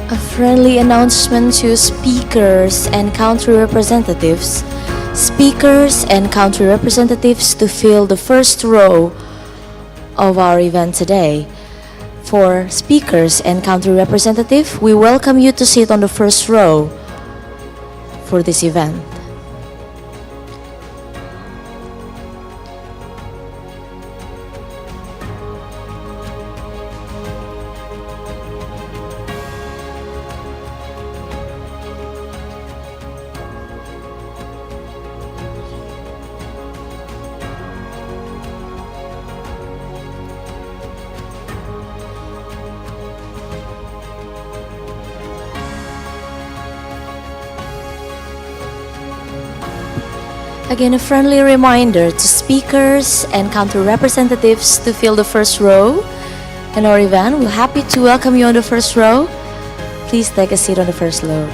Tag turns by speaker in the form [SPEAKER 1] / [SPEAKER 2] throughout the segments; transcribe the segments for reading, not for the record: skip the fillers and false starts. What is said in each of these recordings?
[SPEAKER 1] A friendly announcement to speakers and country representatives. Speakers and country representatives to fill the first row of our event today. For speakers and country representative, we welcome you to sit on the first row for this event. Again, a friendly reminder to speakers and country representatives to fill the first row in our event. We're happy to welcome you on the first row. Please take a seat on the first row.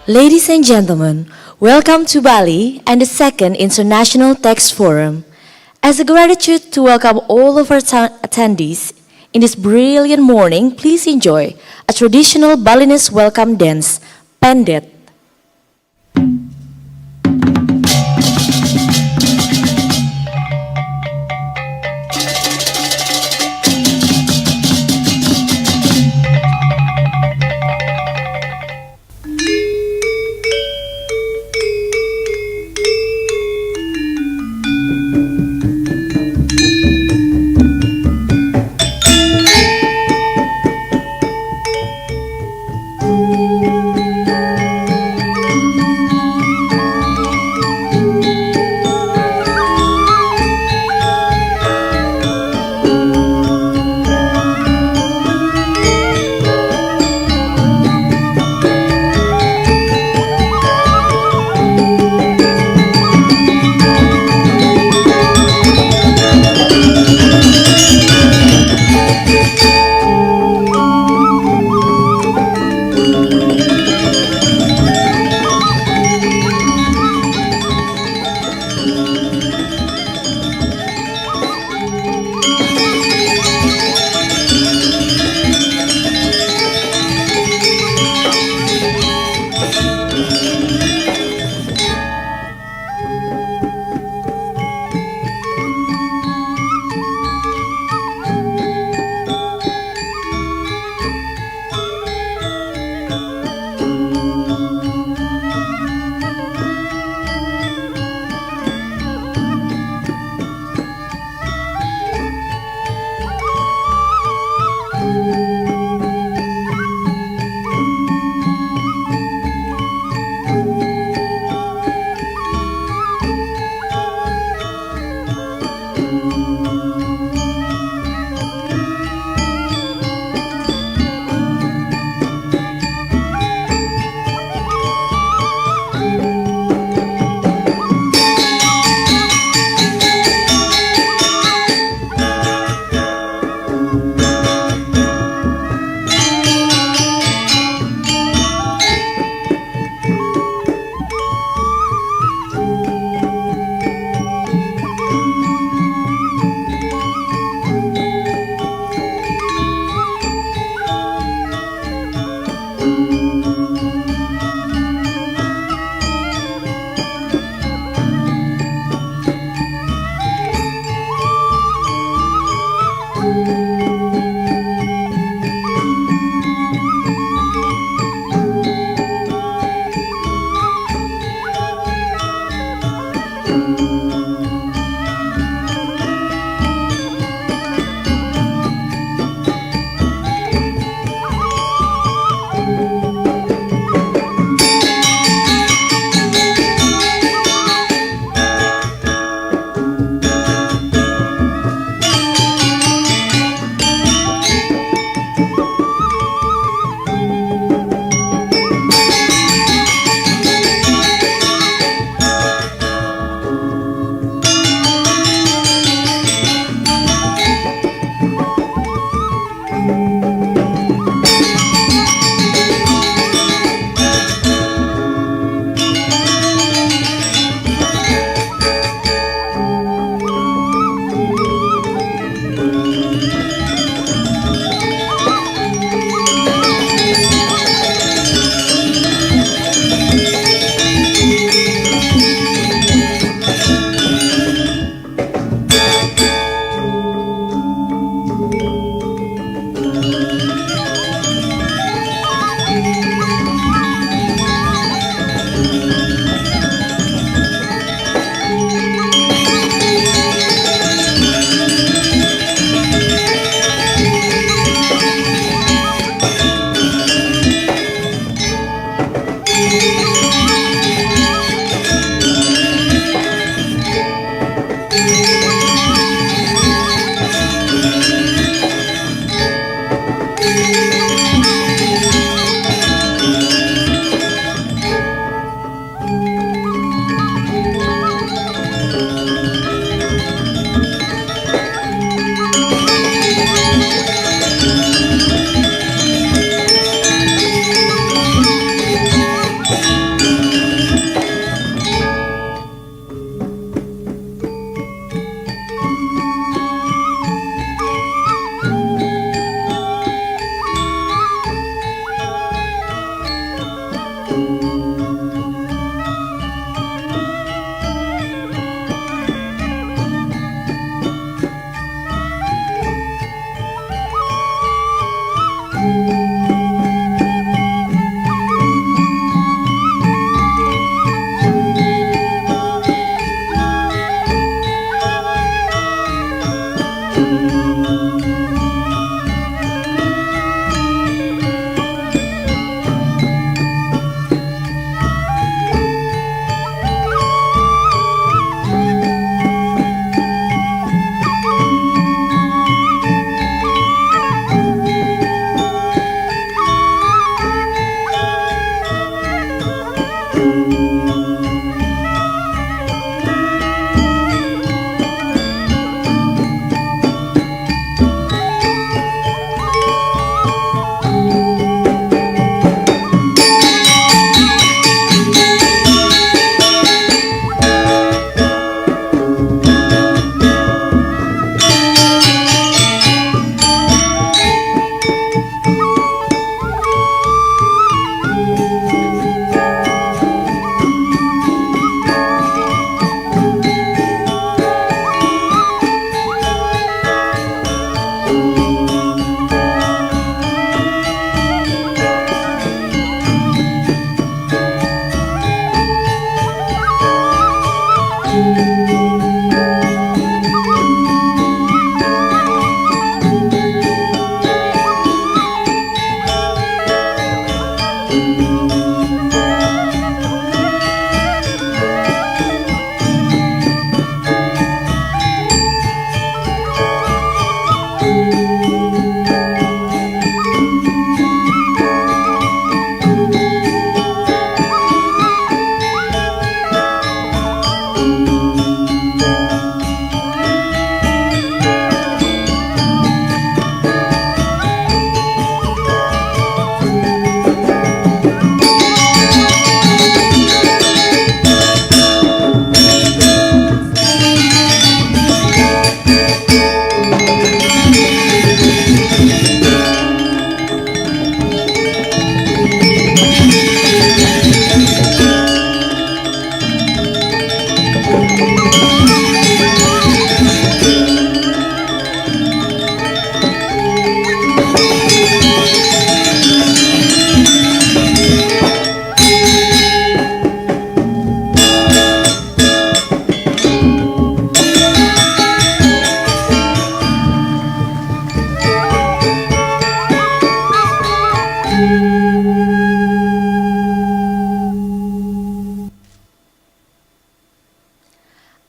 [SPEAKER 1] Ladies and gentlemen, welcome to Bali and the second International Tax Forum. As a gratitude to welcome all of our attendees in this brilliant morning, please enjoy a traditional Balinese welcome dance, Pendet.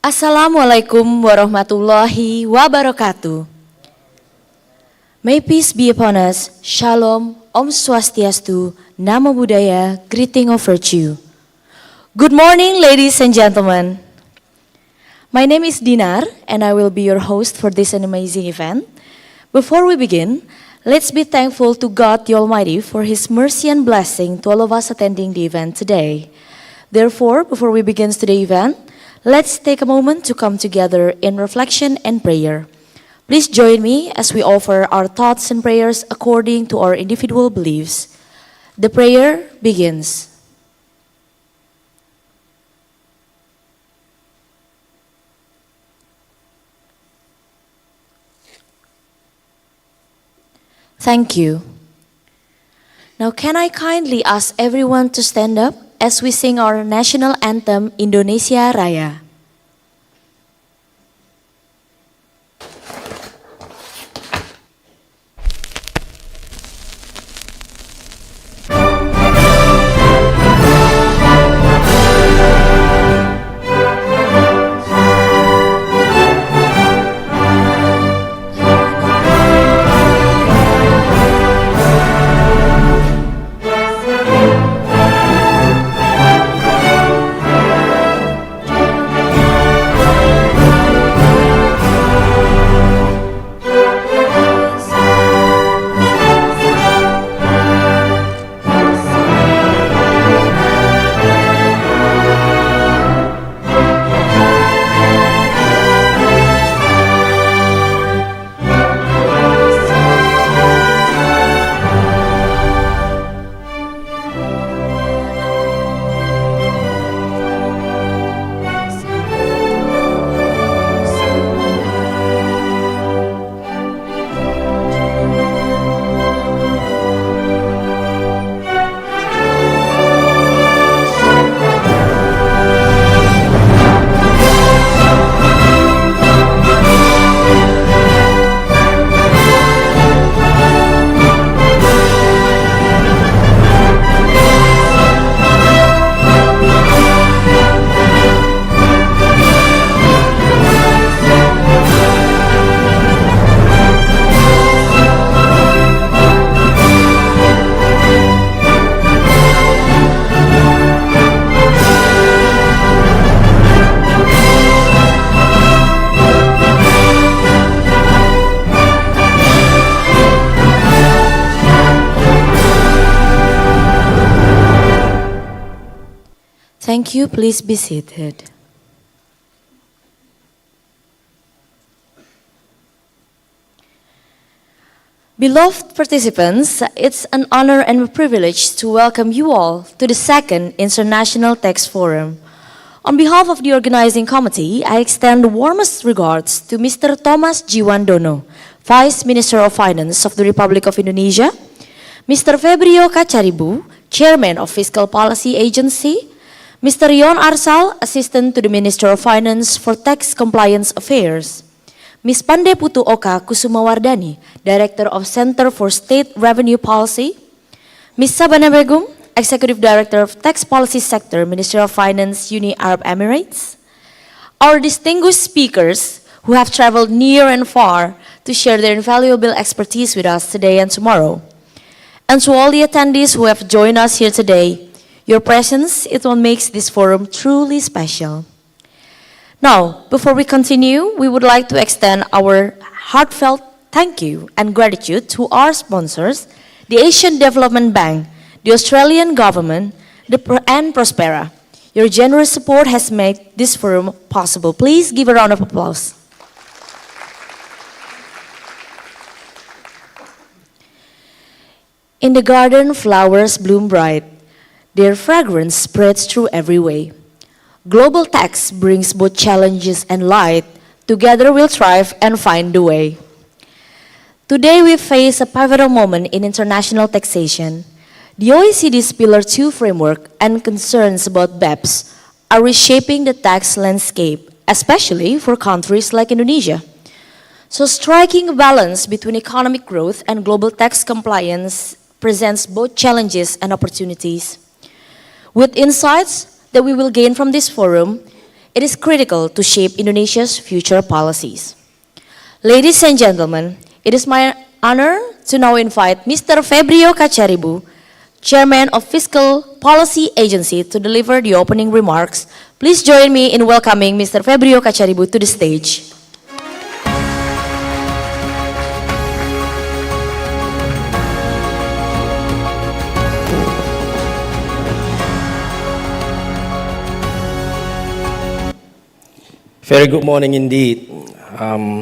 [SPEAKER 1] Assalamualaikum warahmatullahi wabarakatuh. May peace be upon us. Shalom, Om Swastiastu, Namo Buddhaya, greeting of virtue. Good morning, ladies and gentlemen. My name is Dinar, and I will be your host for this amazing event. Before we begin, let's be thankful to God the Almighty for His mercy and blessing to all of us attending the event today. Therefore, before we begin today's event, let's take a moment to come together in reflection and prayer. Please join me as we offer our thoughts and prayers according to our individual beliefs. The prayer begins. Thank you. Now, can I kindly ask everyone to stand up as we sing our national anthem, Indonesia Raya. Thank you. Please be seated. Beloved participants, it's an honor and a privilege to welcome you all to the second International Tax Forum. On behalf of the organizing committee, I extend the warmest regards to Mr. Thomas Jiwandono, Vice Minister of Finance of the Republic of Indonesia, Mr. Febrio Kacaribu, Chairman of Fiscal Policy Agency, Mr. Yon Arsal, Assistant to the Minister of Finance for Tax Compliance Affairs, Ms. Pande Putu Oka Kusumawardani, Director of Center for State Revenue Policy, Ms. Sabana Begum, Executive Director of Tax Policy Sector, Ministry of Finance, Uni Arab Emirates, our distinguished speakers who have traveled near and far to share their invaluable expertise with us today and tomorrow, and to all the attendees who have joined us here today. Your presence is what makes this forum truly special. Now, before we continue, we would like to extend our heartfelt thank you and gratitude to our sponsors, the Asian Development Bank, the Australian government, and Prospera. Your generous support has made this forum possible. Please give a round of applause. In the garden, flowers bloom bright. Their fragrance spreads through every way. Global tax brings both challenges and light. Together we'll thrive and find the way. Today we face a pivotal moment in international taxation. The OECD's Pillar 2 framework and concerns about BEPS are reshaping the tax landscape, especially for countries like Indonesia. So striking a balance between economic growth and global tax compliance presents both challenges and opportunities. With insights that we will gain from this forum, it is critical to shape Indonesia's future policies. Ladies and gentlemen, it is my honor to now invite Mr. Febrio Kacaribu, Chairman of Fiscal Policy Agency, to deliver the opening remarks. Please join me in welcoming Mr. Febrio Kacaribu to the stage.
[SPEAKER 2] Very good morning indeed.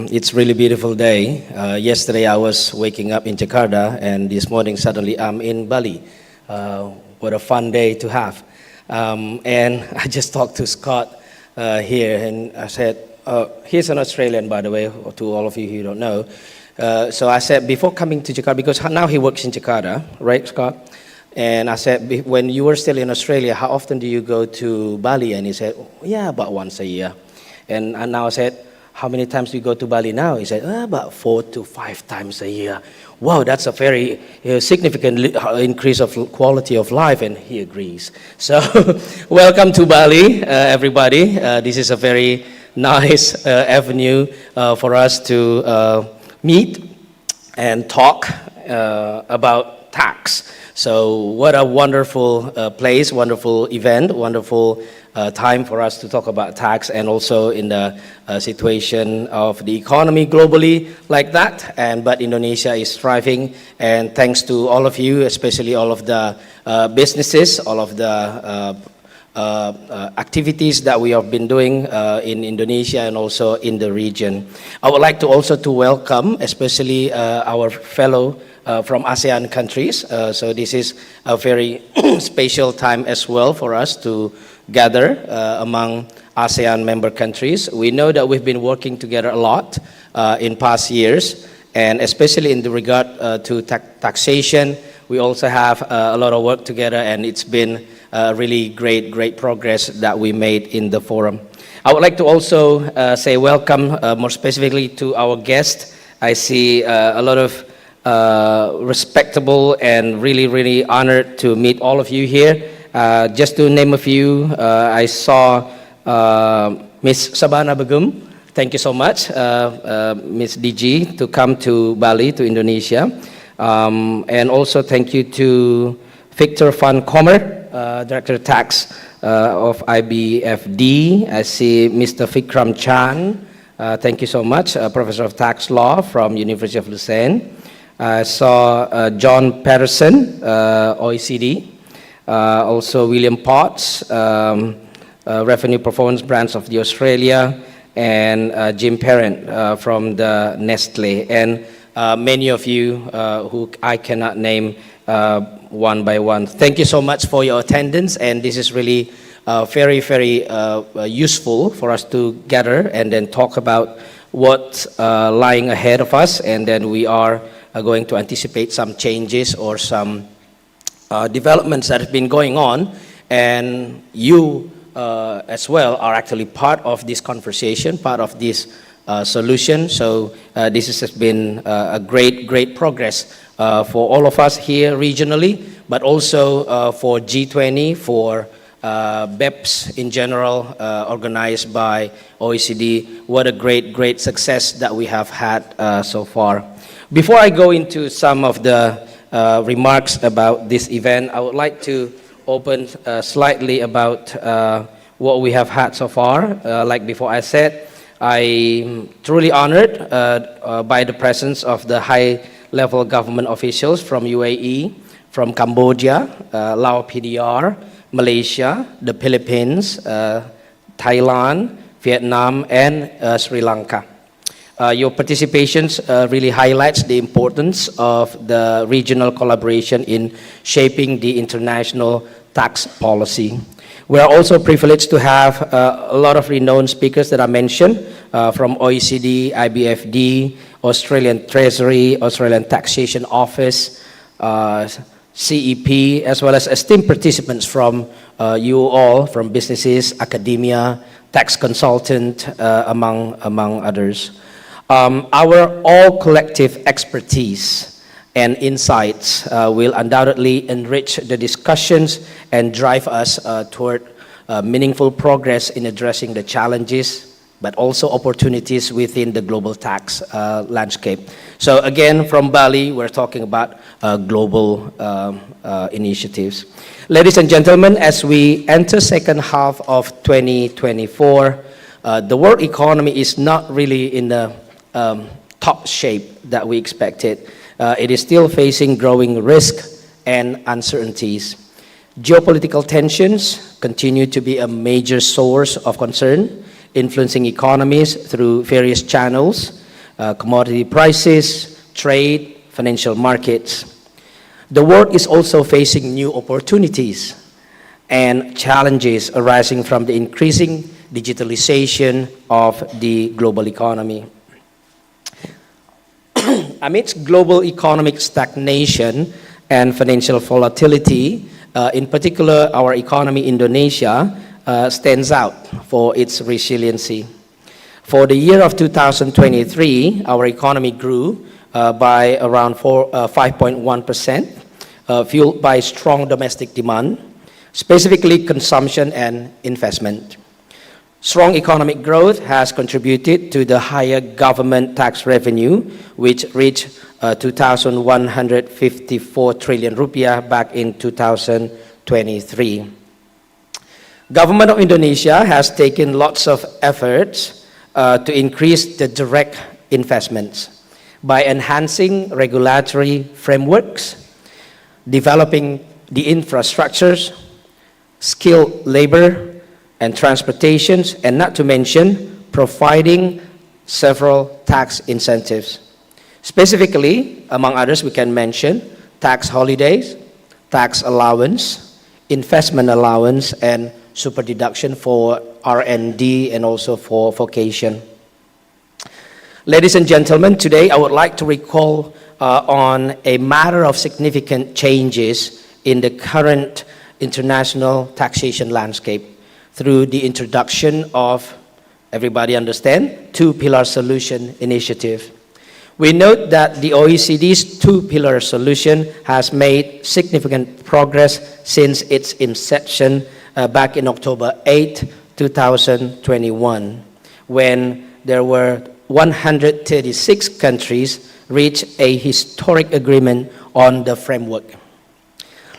[SPEAKER 2] It's really beautiful day. Yesterday I was waking up in Jakarta, and this morning suddenly I'm in Bali. What a fun day to have. And I just talked to Scott here, and I said, he's an Australian, by the way, to all of you who don't know. So I said, before coming to Jakarta, because now he works in Jakarta, right, Scott? And I said, when you were still in Australia, how often do you go to Bali? And he said, yeah, about once a year. And now I said, how many times do you go to Bali now? He said, about 4 to 5 times a year. Wow, that's a very significant increase of quality of life, and he agrees. So, welcome to Bali, everybody. This is a very nice avenue for us to meet and talk about tax. So, what a wonderful place, wonderful event, wonderful time for us to talk about tax, and also in the situation of the economy globally like that. But Indonesia is thriving, and thanks to all of you, especially all of the businesses, all of the activities that we have been doing in Indonesia and also in the region. I would like to also to welcome, especially our fellow from ASEAN countries. So this is a very special time as well for us to gather among ASEAN member countries. We know that we've been working together a lot in past years, and especially in the regard to taxation, we also have a lot of work together, and it's been really great progress that we made in the forum. I would like to also say welcome more specifically to our guest. I see a lot of respectable and really honored to meet all of you here. Just to name a few, I saw Ms. Sabana Begum. Thank you so much, Ms. DG, to come to Bali, to Indonesia. And also thank you to Victor van Kommer, Director of Tax of IBFD. I see Mr. Vikram Chan. Thank you so much, Professor of Tax Law from University of Lausanne. I saw John Patterson, OECD. also William Potts, Revenue Performance Branch of the Australia, and Jim Parent from the Nestle, and many of you who I cannot name one by one. Thank you so much for your attendance, and this is really very, very useful for us to gather and then talk about what's lying ahead of us, and then we are going to anticipate some changes or some developments that have been going on, and you as well are actually part of this conversation, part of this solution. So this has been a great progress for all of us here regionally, but also for G20, for BEPS in general, organized by OECD. What a great success that we have had so far. Before I go into some of the remarks about this event, I would like to open slightly about what we have had so far. Like before I said, I'm truly honored by the presence of the high-level government officials from UAE, from Cambodia, Laos PDR, Malaysia, the Philippines, Thailand, Vietnam, and Sri Lanka. Your participation really highlights the importance of the regional collaboration in shaping the international tax policy. We are also privileged to have a lot of renowned speakers that I mentioned from OECD, IBFD, Australian Treasury, Australian Taxation Office, CEP, as well as esteemed participants from you all, from businesses, academia, tax consultant, among others. Our all collective expertise and insights will undoubtedly enrich the discussions and drive us toward meaningful progress in addressing the challenges, but also opportunities within the global tax landscape. So again, from Bali, we're talking about global initiatives. Ladies and gentlemen, as we enter second half of 2024, the world economy is not really in the top shape that we expected. It is still facing growing risk and uncertainties. Geopolitical tensions continue to be a major source of concern, influencing economies through various channels, commodity prices, trade, financial markets. The world is also facing new opportunities and challenges arising from the increasing digitalization of the global economy. Amidst global economic stagnation and financial volatility, in particular, our economy, Indonesia, stands out for its resiliency. For the year of 2023, our economy grew by around 5.1%, fueled by strong domestic demand, specifically consumption and investment. Strong economic growth has contributed to the higher government tax revenue, which reached 2,154 trillion rupiah back in 2023. Government of Indonesia has taken lots of efforts to increase the direct investments by enhancing regulatory frameworks, developing the infrastructures, skilled labor, and transportations, and not to mention providing several tax incentives. Specifically, among others, we can mention tax holidays, tax allowance, investment allowance, and super deduction for R&D and also for vocation. Ladies and gentlemen, today I would like to recall on a matter of significant changes in the current international taxation landscape through the introduction of, everybody understand, two-pillar solution initiative. We note that the OECD's two-pillar solution has made significant progress since its inception back in October 8, 2021, when there were 136 countries reached a historic agreement on the framework.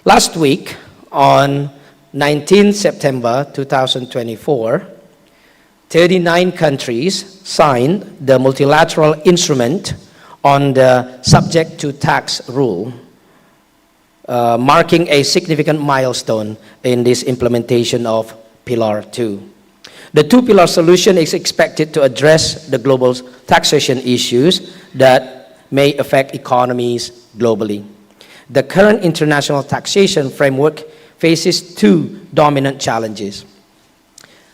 [SPEAKER 2] Last week, on 19 September 2024, 39 countries signed the multilateral instrument on the subject to tax rule, marking a significant milestone in this implementation of Pillar 2. The two-pillar solution is expected to address the global taxation issues that may affect economies globally. The current international taxation framework faces two dominant challenges.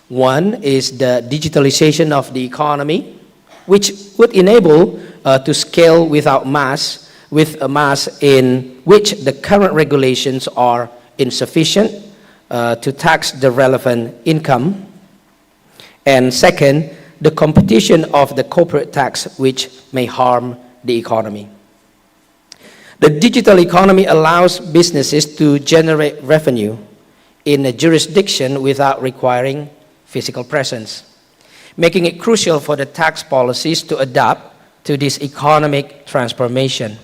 [SPEAKER 2] One is the digitalization of the economy, which would enable to scale without mass, with a mass in which the current regulations are insufficient to tax the relevant income. And second, the competition of the corporate tax, which may harm the economy. The digital economy allows businesses to generate revenue in a jurisdiction without requiring physical presence, making it crucial for the tax policies to adapt to this economic transformation.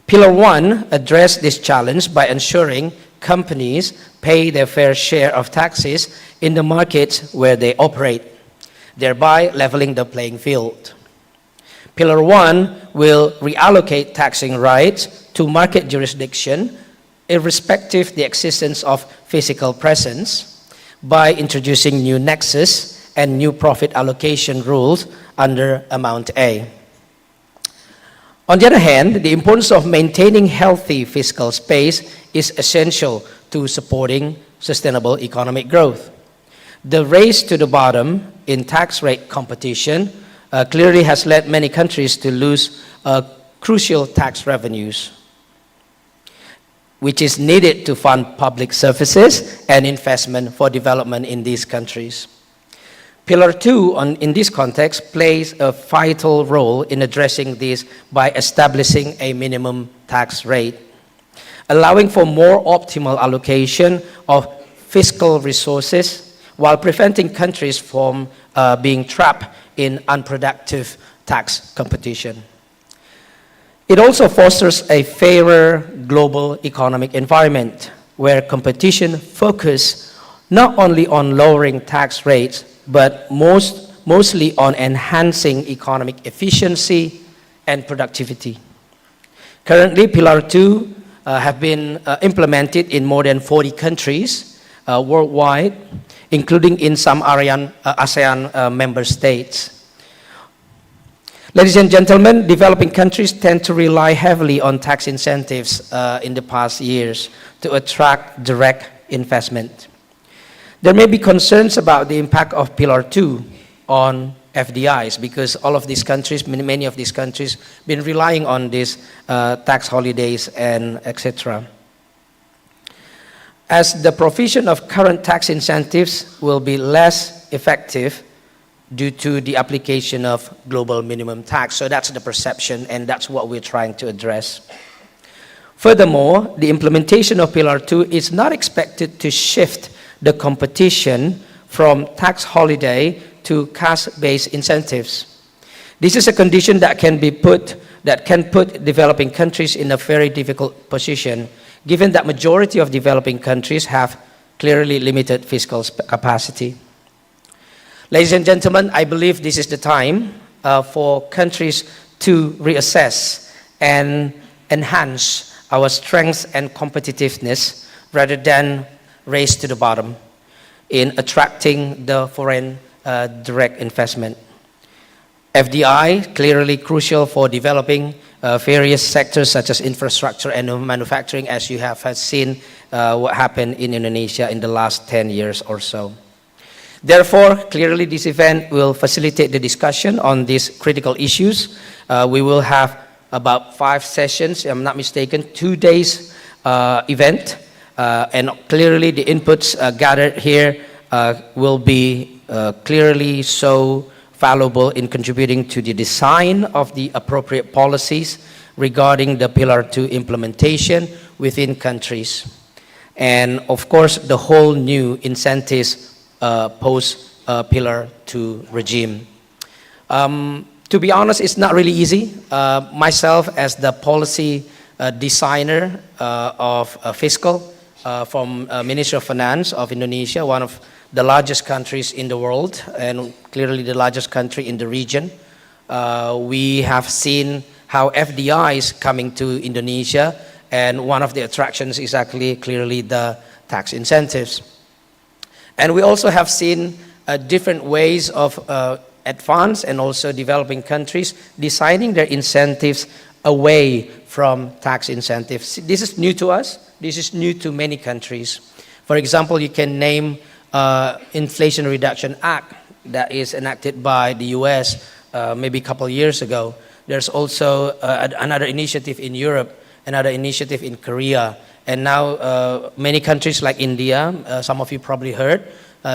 [SPEAKER 2] Pillar 1 addressed this challenge by ensuring companies pay their fair share of taxes in the markets where they operate, thereby leveling the playing field. Pillar 1 will reallocate taxing rights to market jurisdiction, irrespective of the existence of physical presence, by introducing new nexus and new profit allocation rules under Amount A. On the other hand, the importance of maintaining healthy fiscal space is essential to supporting sustainable economic growth. The race to the bottom in tax rate competition clearly has led many countries to lose crucial tax revenues, which is needed to fund public services and investment for development in these countries. Pillar 2, in this context, plays a vital role in addressing this by establishing a minimum tax rate, allowing for more optimal allocation of fiscal resources while preventing countries from being trapped in unproductive tax competition. It also fosters a fairer global economic environment where competition focuses not only on lowering tax rates, but mostly on enhancing economic efficiency and productivity. Currently, Pillar 2 have been implemented in more than 40 countries worldwide, including in some ASEAN member states. Ladies and gentlemen, developing countries tend to rely heavily on tax incentives in the past years to attract direct investment. There may be concerns about the impact of Pillar 2 on FDIs because all of these countries, many of these countries, been relying on these tax holidays and etc. As the provision of current tax incentives will be less effective due to the application of global minimum tax. So that's the perception, and that's what we're trying to address. Furthermore, the implementation of Pillar 2 is not expected to shift the competition from tax holiday to cash-based incentives. This is a condition that can put developing countries in a very difficult position, given that majority of developing countries have clearly limited fiscal capacity. Ladies and gentlemen, I believe this is the time for countries to reassess and enhance our strengths and competitiveness rather than race to the bottom in attracting the foreign direct investment. FDI, clearly crucial for developing various sectors such as infrastructure and manufacturing, as you have seen what happened in Indonesia in the last 10 years or so. Therefore, clearly this event will facilitate the discussion on these critical issues. We will have about 5 sessions, if I'm not mistaken, 2 days event. And clearly the inputs gathered here will be clearly so valuable in contributing to the design of the appropriate policies regarding the Pillar 2 implementation within countries. And of course, the whole new incentives post-Pillar 2 regime. To be honest, it's not really easy. Myself, as the policy designer of fiscal from Ministry of Finance of Indonesia, one of the largest countries in the world and clearly the largest country in the region, we have seen how FDIs coming to Indonesia and one of the attractions is actually clearly the tax incentives. And we also have seen different ways of advanced and also developing countries designing their incentives away from tax incentives. This is new to us. This is new to many countries. For example, you can name Inflation Reduction Act that is enacted by the US maybe a couple of years ago. There's also another initiative in Europe, another initiative in Korea, and now many countries like India, some of you probably heard,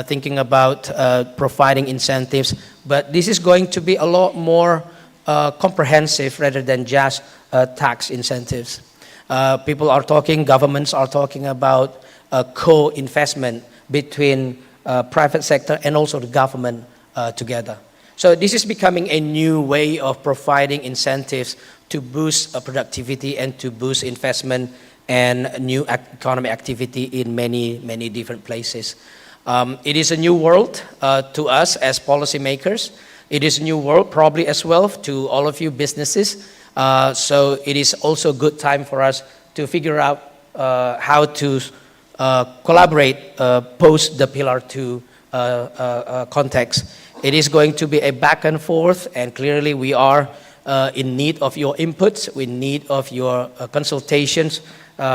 [SPEAKER 2] thinking about providing incentives, but this is going to be a lot more comprehensive rather than just tax incentives. People are talking, governments are talking about co-investment between private sector and also the government together. So this is becoming a new way of providing incentives to boost productivity and to boost investment and new economic activity in many, many different places. It is a new world to us as policymakers. It is a new world probably as well to all of you businesses. So it is also a good time for us to figure out how to collaborate post the Pillar 2 context. It is going to be a back and forth, and clearly we are in need of your inputs, in need of your consultations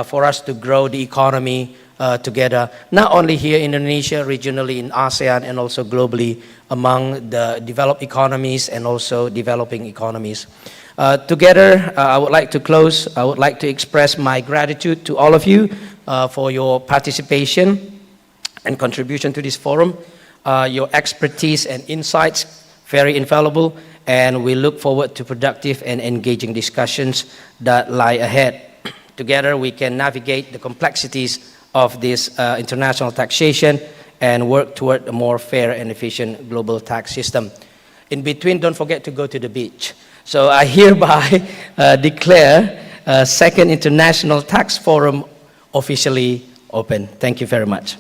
[SPEAKER 2] for us to grow the economy together, not only here in Indonesia, regionally in ASEAN, and also globally among the developed economies and also developing economies. Together, I would like to close. I would like to express my gratitude to all of you for your participation and contribution to this forum. Your expertise and insights, very invaluable, and we look forward to productive and engaging discussions that lie ahead. Together, we can navigate the complexities of this international taxation and work toward a more fair and efficient global tax system. In between, don't forget to go to the beach. So I hereby declare Second International Tax Forum officially open. Thank you very much.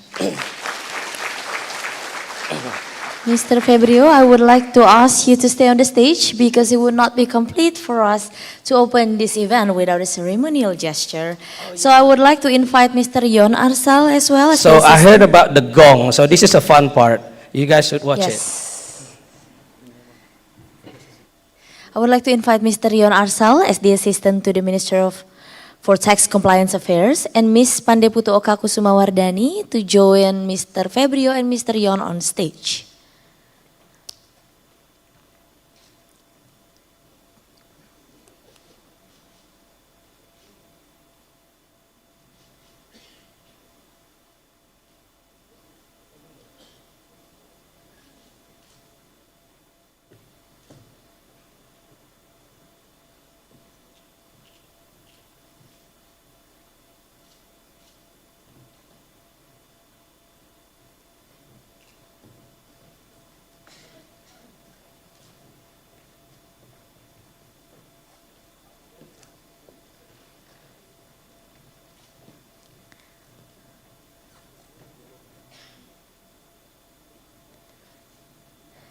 [SPEAKER 1] Mr. Febrio, I would like to ask you to stay on the stage because it would not be complete for us to open this event without a ceremonial gesture. So I would like to invite Mr. Yon Arsal as well. As
[SPEAKER 2] So I heard about the gong. So this is a fun part. You guys should watch it.
[SPEAKER 1] I would like to invite Mr. Yon Arsal as the assistant to the Minister for Tax Compliance Affairs and Ms. Pandeputu Okakusumawardani to join Mr. Febrio and Mr. Yon on stage.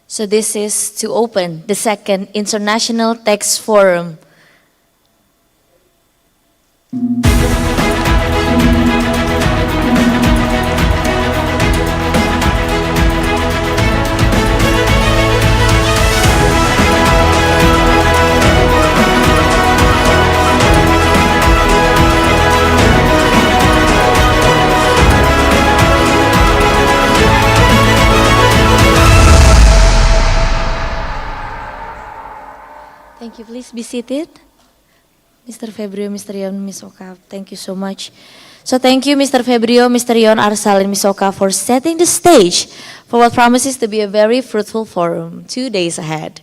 [SPEAKER 1] So this is to open the Second International Tax Forum. Thank you. Please be seated. Mr. Febrio, Mr. Yon, Ms. Oka, thank you so much. So thank you, Mr. Febrio, Mr. Yon Arsal, and Ms. Oka for setting the stage for what promises to be a very fruitful forum 2 days ahead.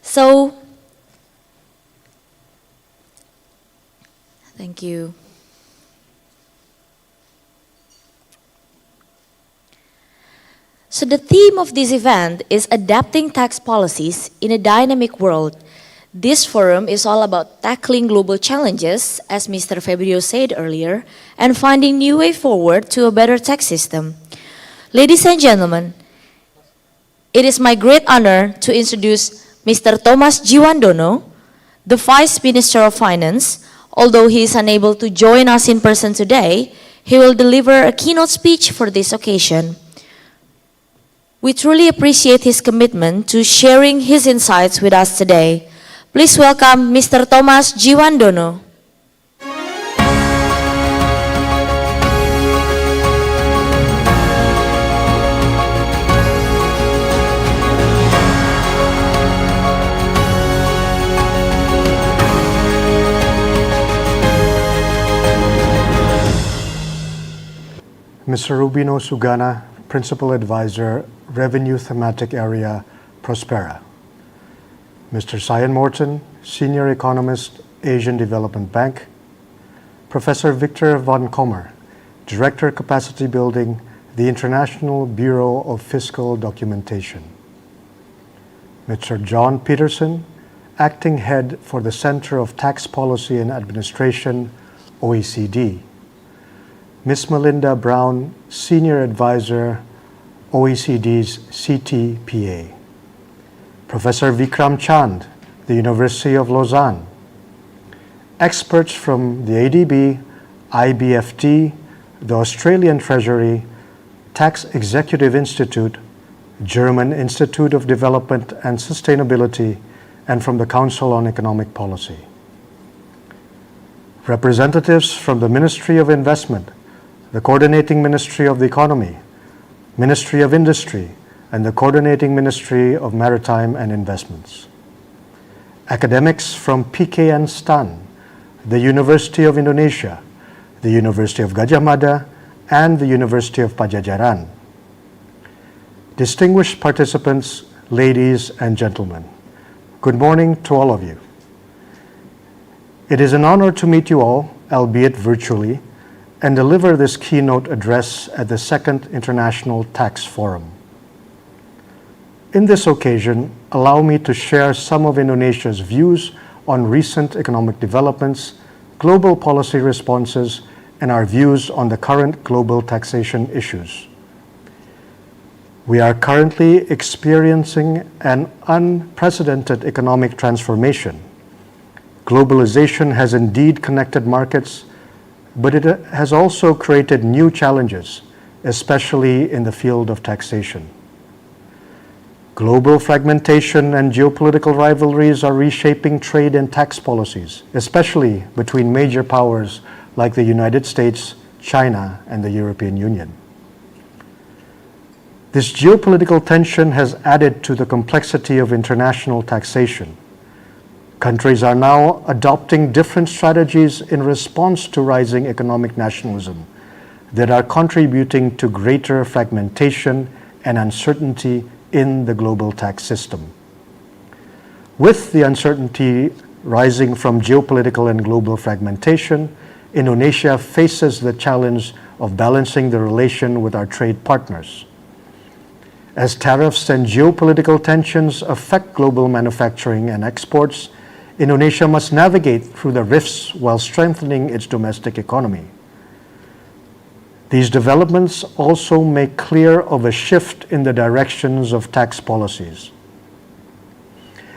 [SPEAKER 1] So, thank you. So the theme of this event is adapting tax policies in a dynamic world. This forum is all about tackling global challenges, as Mr. Febrio said earlier, and finding new way forward to a better tax system. Ladies and gentlemen, it is my great honor to introduce Mr. Thomas Jiwandono, the Vice Minister of Finance Although he is unable to join us in person today, he will deliver a keynote speech for this occasion. We truly appreciate his commitment to sharing his insights with us today. Please welcome Mr. Thomas Jiwandono.
[SPEAKER 3] Mr. Rubino Sugana, Principal Advisor, Revenue Thematic Area, Prospera. Mr. Cyan Morton, Senior Economist, Asian Development Bank. Professor Victor Van Kommer, Director Capacity Building, the International Bureau of Fiscal Documentation. Mr. John Peterson, Acting Head for the Center of Tax Policy and Administration, OECD. Ms. Melinda Brown, Senior Advisor, OECD's CTPA. Professor Vikram Chand, the University of Lausanne. Experts from the ADB, IBFT, the Australian Treasury, Tax Executive Institute, German Institute of Development and Sustainability, and from the Council on Economic Policy. Representatives from the Ministry of Investment, the Coordinating Ministry of the Economy, Ministry of Industry, and the Coordinating Ministry of Maritime and Investments. Academics from PKN STAN, the University of Indonesia, the University of Gadjah Mada, and the University of Pajajaran. Distinguished participants, ladies and gentlemen, good morning to all of you. It is an honor to meet you all, albeit virtually, and deliver this keynote address at the Second International Tax Forum. In this occasion, allow me to share some of Indonesia's views on recent economic developments, global policy responses, and our views on the current global taxation issues. We are currently experiencing an unprecedented economic transformation. Globalization has indeed connected markets, but it has also created new challenges, especially in the field of taxation. Global fragmentation and geopolitical rivalries are reshaping trade and tax policies, especially between major powers like the United States, China, and the European Union. This geopolitical tension has added to the complexity of international taxation. Countries are now adopting different strategies in response to rising economic nationalism that are contributing to greater fragmentation and uncertainty in the global tax system. With the uncertainty rising from geopolitical and global fragmentation, Indonesia faces the challenge of balancing the relation with our trade partners. As tariffs and geopolitical tensions affect global manufacturing and exports, Indonesia must navigate through the rifts while strengthening its domestic economy. These developments also make clear of a shift in the directions of tax policies.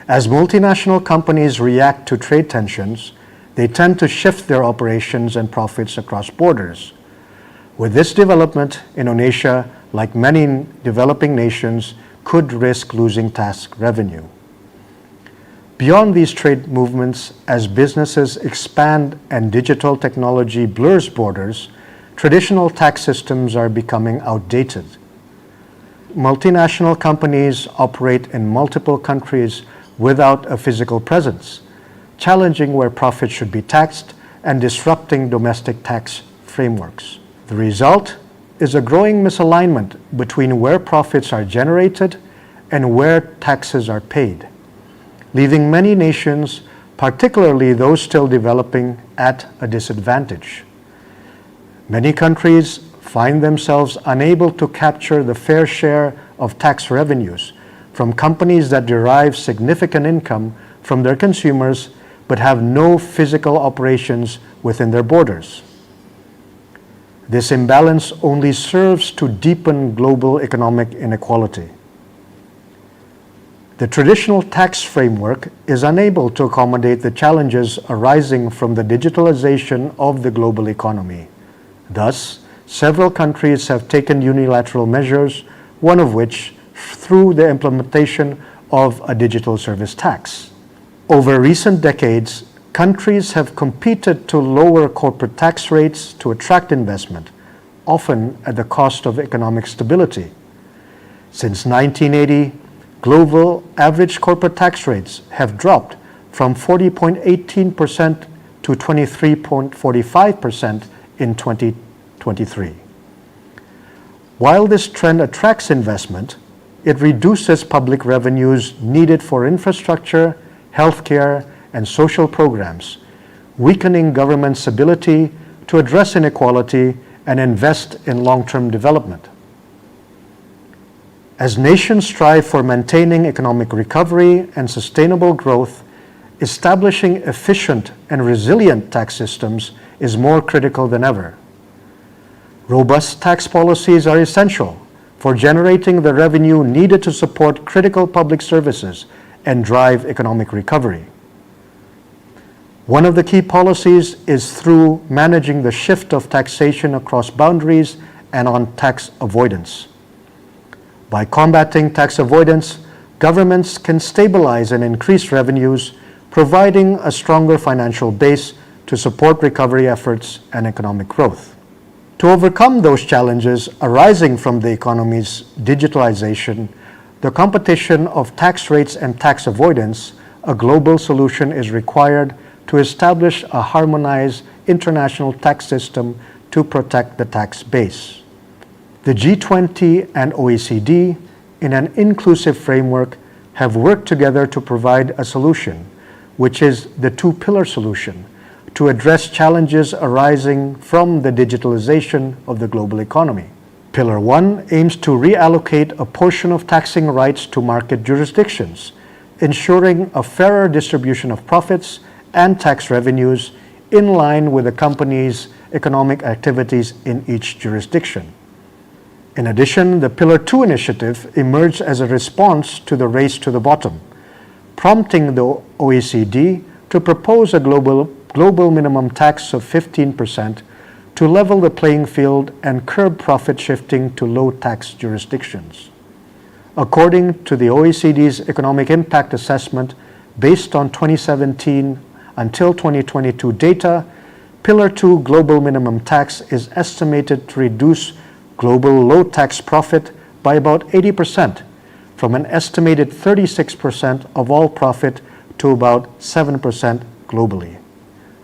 [SPEAKER 3] As multinational companies react to trade tensions, they tend to shift their operations and profits across borders. With this development, Indonesia, like many developing nations, could risk losing tax revenue. Beyond these trade movements, as businesses expand and digital technology blurs borders, traditional tax systems are becoming outdated. Multinational companies operate in multiple countries without a physical presence, challenging where profits should be taxed and disrupting domestic tax frameworks. The result is a growing misalignment between where profits are generated and where taxes are paid, leaving many nations, particularly those still developing, at a disadvantage. Many countries find themselves unable to capture the fair share of tax revenues from companies that derive significant income from their consumers but have no physical operations within their borders. This imbalance only serves to deepen global economic inequality. The traditional tax framework is unable to accommodate the challenges arising from the digitalization of the global economy. Thus, several countries have taken unilateral measures, one of which through the implementation of a digital service tax. Over recent decades, countries have competed to lower corporate tax rates to attract investment, often at the cost of economic stability. Since 1980, global average corporate tax rates have dropped from 40.18% to 23.45% in 2023. While this trend attracts investment, it reduces public revenues needed for infrastructure, healthcare, and social programs, weakening government's ability to address inequality and invest in long-term development. As nations strive for maintaining economic recovery and sustainable growth, establishing efficient and resilient tax systems is more critical than ever. Robust tax policies are essential for generating the revenue needed to support critical public services and drive economic recovery. One of the key policies is through managing the shift of taxation across boundaries and on tax avoidance. By combating tax avoidance, governments can stabilize and increase revenues, providing a stronger financial base to support recovery efforts and economic growth. To overcome those challenges arising from the economy's digitalization, the competition of tax rates and tax avoidance, a global solution is required to establish a harmonized international tax system to protect the tax base. The G20 and OECD, in an inclusive framework, have worked together to provide a solution, which is the two-pillar solution, to address challenges arising from the digitalization of the global economy. Pillar 1 aims to reallocate a portion of taxing rights to market jurisdictions, ensuring a fairer distribution of profits and tax revenues in line with the company's economic activities in each jurisdiction. In addition, the Pillar 2 initiative emerged as a response to the race to the bottom, prompting the OECD to propose a global minimum tax of 15% to level the playing field and curb profit shifting to low-tax jurisdictions. According to the OECD's Economic Impact Assessment, based on 2017 until 2022 data, Pillar 2 global minimum tax is estimated to reduce global low-tax profit by about 80%, from an estimated 36% of all profit to about 7% globally.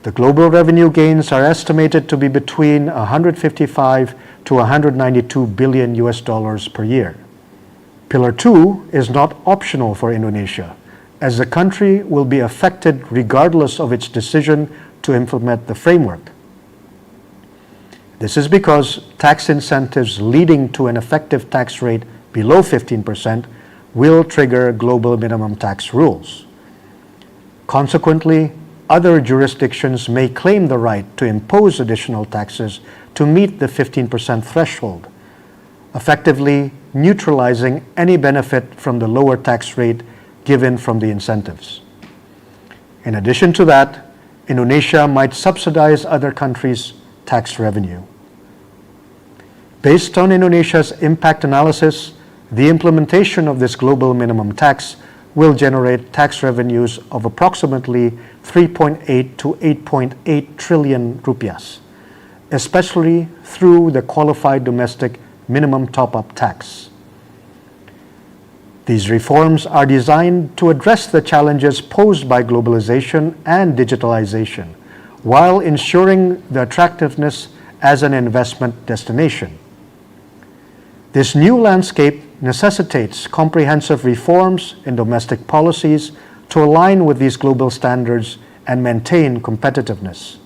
[SPEAKER 3] The global revenue gains are estimated to be between 155 to 192 billion US dollars per year. Pillar 2 is not optional for Indonesia, as the country will be affected regardless of its decision to implement the framework. This is because tax incentives leading to an effective tax rate below 15% will trigger global minimum tax rules. Consequently, other jurisdictions may claim the right to impose additional taxes to meet the 15% threshold, effectively neutralizing any benefit from the lower tax rate given from the incentives. In addition to that, Indonesia might subsidize other countries' tax revenue. Based on Indonesia's impact analysis, the implementation of this global minimum tax will generate tax revenues of approximately 3.8 to 8.8 trillion rupiahs, especially through the qualified domestic minimum top-up tax. These reforms are designed to address the challenges posed by globalization and digitalization, while ensuring the attractiveness as an investment destination. This new landscape necessitates comprehensive reforms in domestic policies to align with these global standards and maintain competitiveness.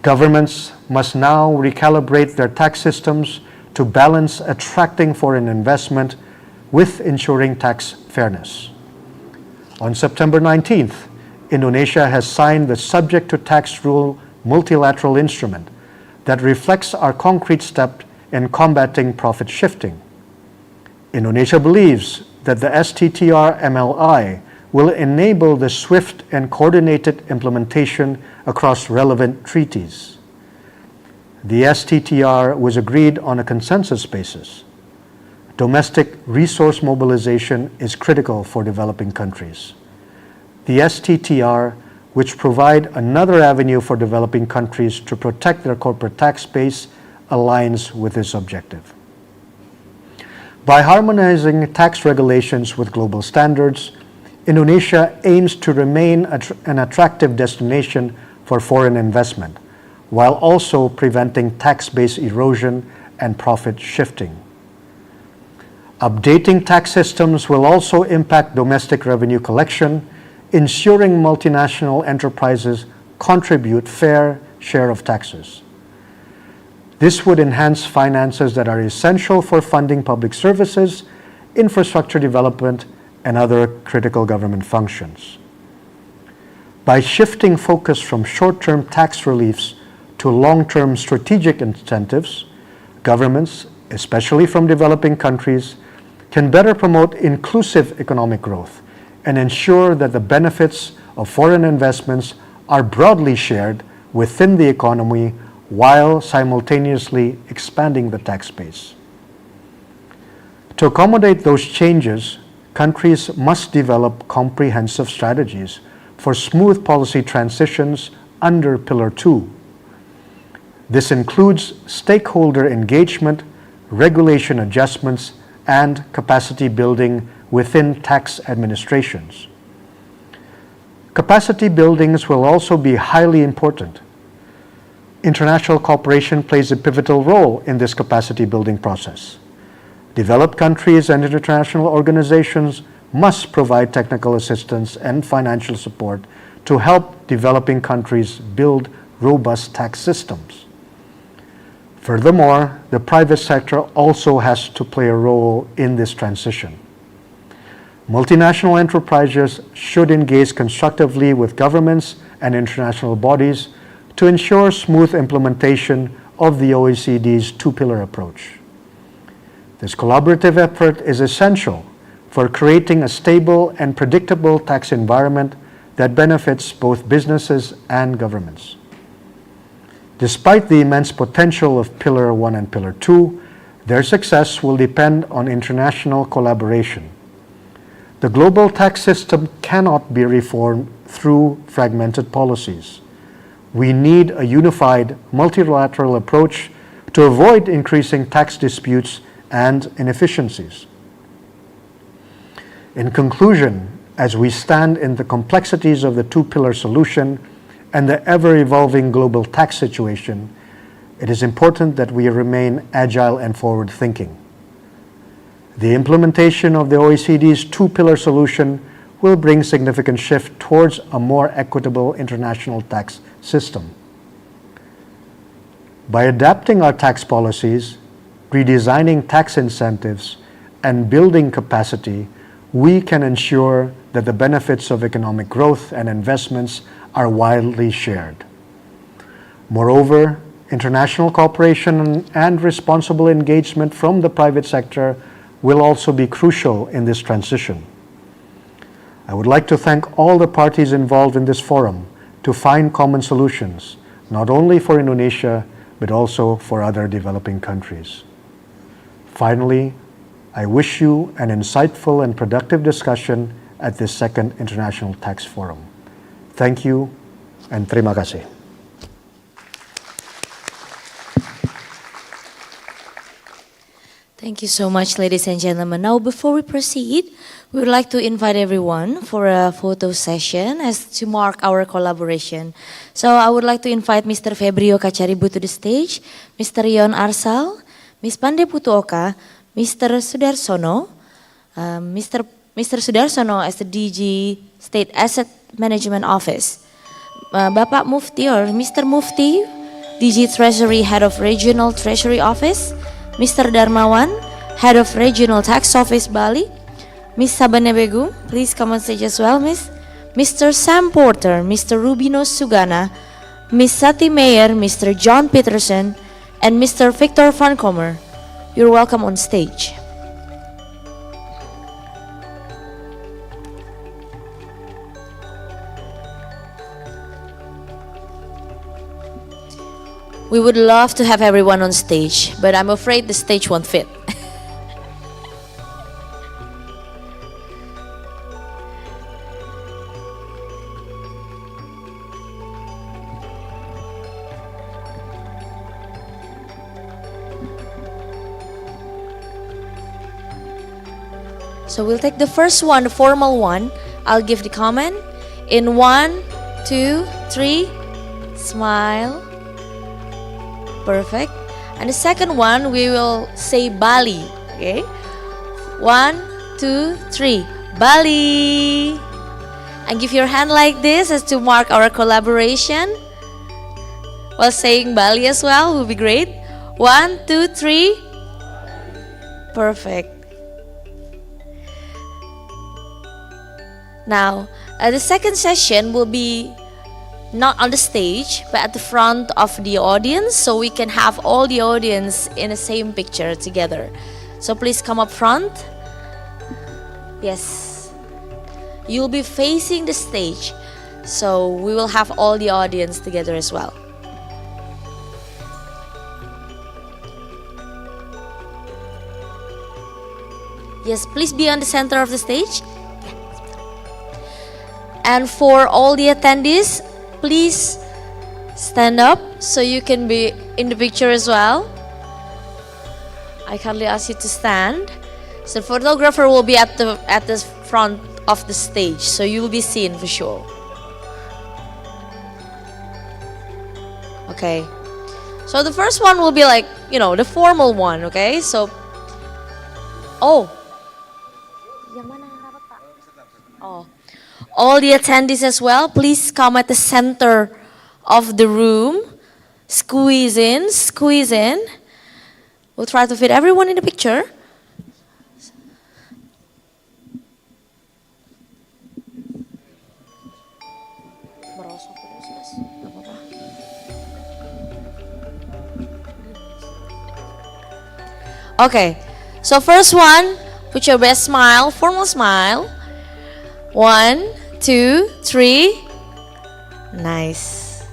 [SPEAKER 3] Governments must now recalibrate their tax systems to balance attracting foreign investment with ensuring tax fairness. On September 19th, Indonesia has signed the Subject to Tax Rule multilateral instrument that reflects our concrete step in combating profit shifting. Indonesia believes that the STTR MLI will enable the swift and coordinated implementation across relevant treaties. The STTR was agreed on a consensus basis. Domestic resource mobilization is critical for developing countries. The STTR, which provide another avenue for developing countries to protect their corporate tax base, aligns with this objective. By harmonizing tax regulations with global standards, Indonesia aims to remain an attractive destination for foreign investment, while also preventing tax base erosion and profit shifting. Updating tax systems will also impact domestic revenue collection, ensuring multinational enterprises contribute fair share of taxes. This would enhance finances that are essential for funding public services, infrastructure development, and other critical government functions. By shifting focus from short-term tax reliefs to long-term strategic incentives, governments, especially from developing countries, can better promote inclusive economic growth and ensure that the benefits of foreign investments are broadly shared within the economy while simultaneously expanding the tax base. To accommodate those changes, countries must develop comprehensive strategies for smooth policy transitions under Pillar 2. This includes stakeholder engagement, regulation adjustments, and capacity building within tax administrations. Capacity buildings will also be highly important. International cooperation plays a pivotal role in this capacity building process. Developed countries and international organizations must provide technical assistance and financial support to help developing countries build robust tax systems. Furthermore, the private sector also has to play a role in this transition. Multinational enterprises should engage constructively with governments and international bodies to ensure smooth implementation of the OECD's two-pillar approach. This collaborative effort is essential for creating a stable and predictable tax environment that benefits both businesses and governments. Despite the immense potential of Pillar 1 and Pillar 2, their success will depend on international collaboration. The global tax system cannot be reformed through fragmented policies. We need a unified multilateral approach to avoid increasing tax disputes and inefficiencies. In conclusion, as we stand in the complexities of the two-pillar solution and the ever-evolving global tax situation, it is important that we remain agile and forward-thinking. The implementation of the OECD's two-pillar solution will bring significant shift towards a more equitable international tax system. By adapting our tax policies, redesigning tax incentives, and building capacity, we can ensure that the benefits of economic growth and investments are widely shared. Moreover, international cooperation and responsible engagement from the private sector will also be crucial in this transition. I would like to thank all the parties involved in this forum to find common solutions, not only for Indonesia, but also for other developing countries. Finally, I wish you an insightful and productive discussion at this second International Tax Forum. Thank you and terima kasih.
[SPEAKER 1] Thank you so much, ladies and gentlemen. Now, before we proceed, we would like to invite everyone for a photo session as to mark our collaboration. So I would like to invite Mr. Febrio Kacaribu to the stage, Mr. Yon Arsal, Ms. Pande Putuoka, Mr. Sudarsono, Mr. Sudarsono as the DG State Asset Management Office, Bapak Mufti or Mr. Mufti, DG Treasury Head of Regional Treasury Office, Mr. Darmawan, Head of Regional Tax Office Bali, Ms. Sabane Begum, please come on stage as well, Miss. Mr. Sam Porter, Mr. Rubino Sugana, Ms. Sati Mayer, Mr. John Peterson, and Mr. Victor Van Kommer. You're welcome on stage. We would love to have everyone on stage, but I'm afraid the stage won't fit. So we'll take the first one, the formal one. I'll give the comment. In 1, 2, 3, smile. Perfect. And the second one, we will say Bali. Okay? 1, 2, 3, Bali. And give your hand like this as to mark our collaboration. While saying Bali as well will be great. 1, 2, 3. Perfect. Now, the second session will be not on the stage, but at the front of the audience, so we can have all the audience in the same picture together. So please come up front. Yes. You'll be facing the stage, so we will have all the audience together as well. Yes, please be on the center of the stage. And for all the attendees, please stand up so you can be in the picture as well. I kindly ask you to stand. So the photographer will be at the front of the stage, so you will be seen for sure. Okay. So the first one will be like, the formal one, okay? So, oh. Oh. All the attendees as well, please come at the center of the room. Squeeze in, squeeze in. We'll try to fit everyone in the picture. Okay, so first one, put your best smile, formal smile. 1, 2, 3. Nice.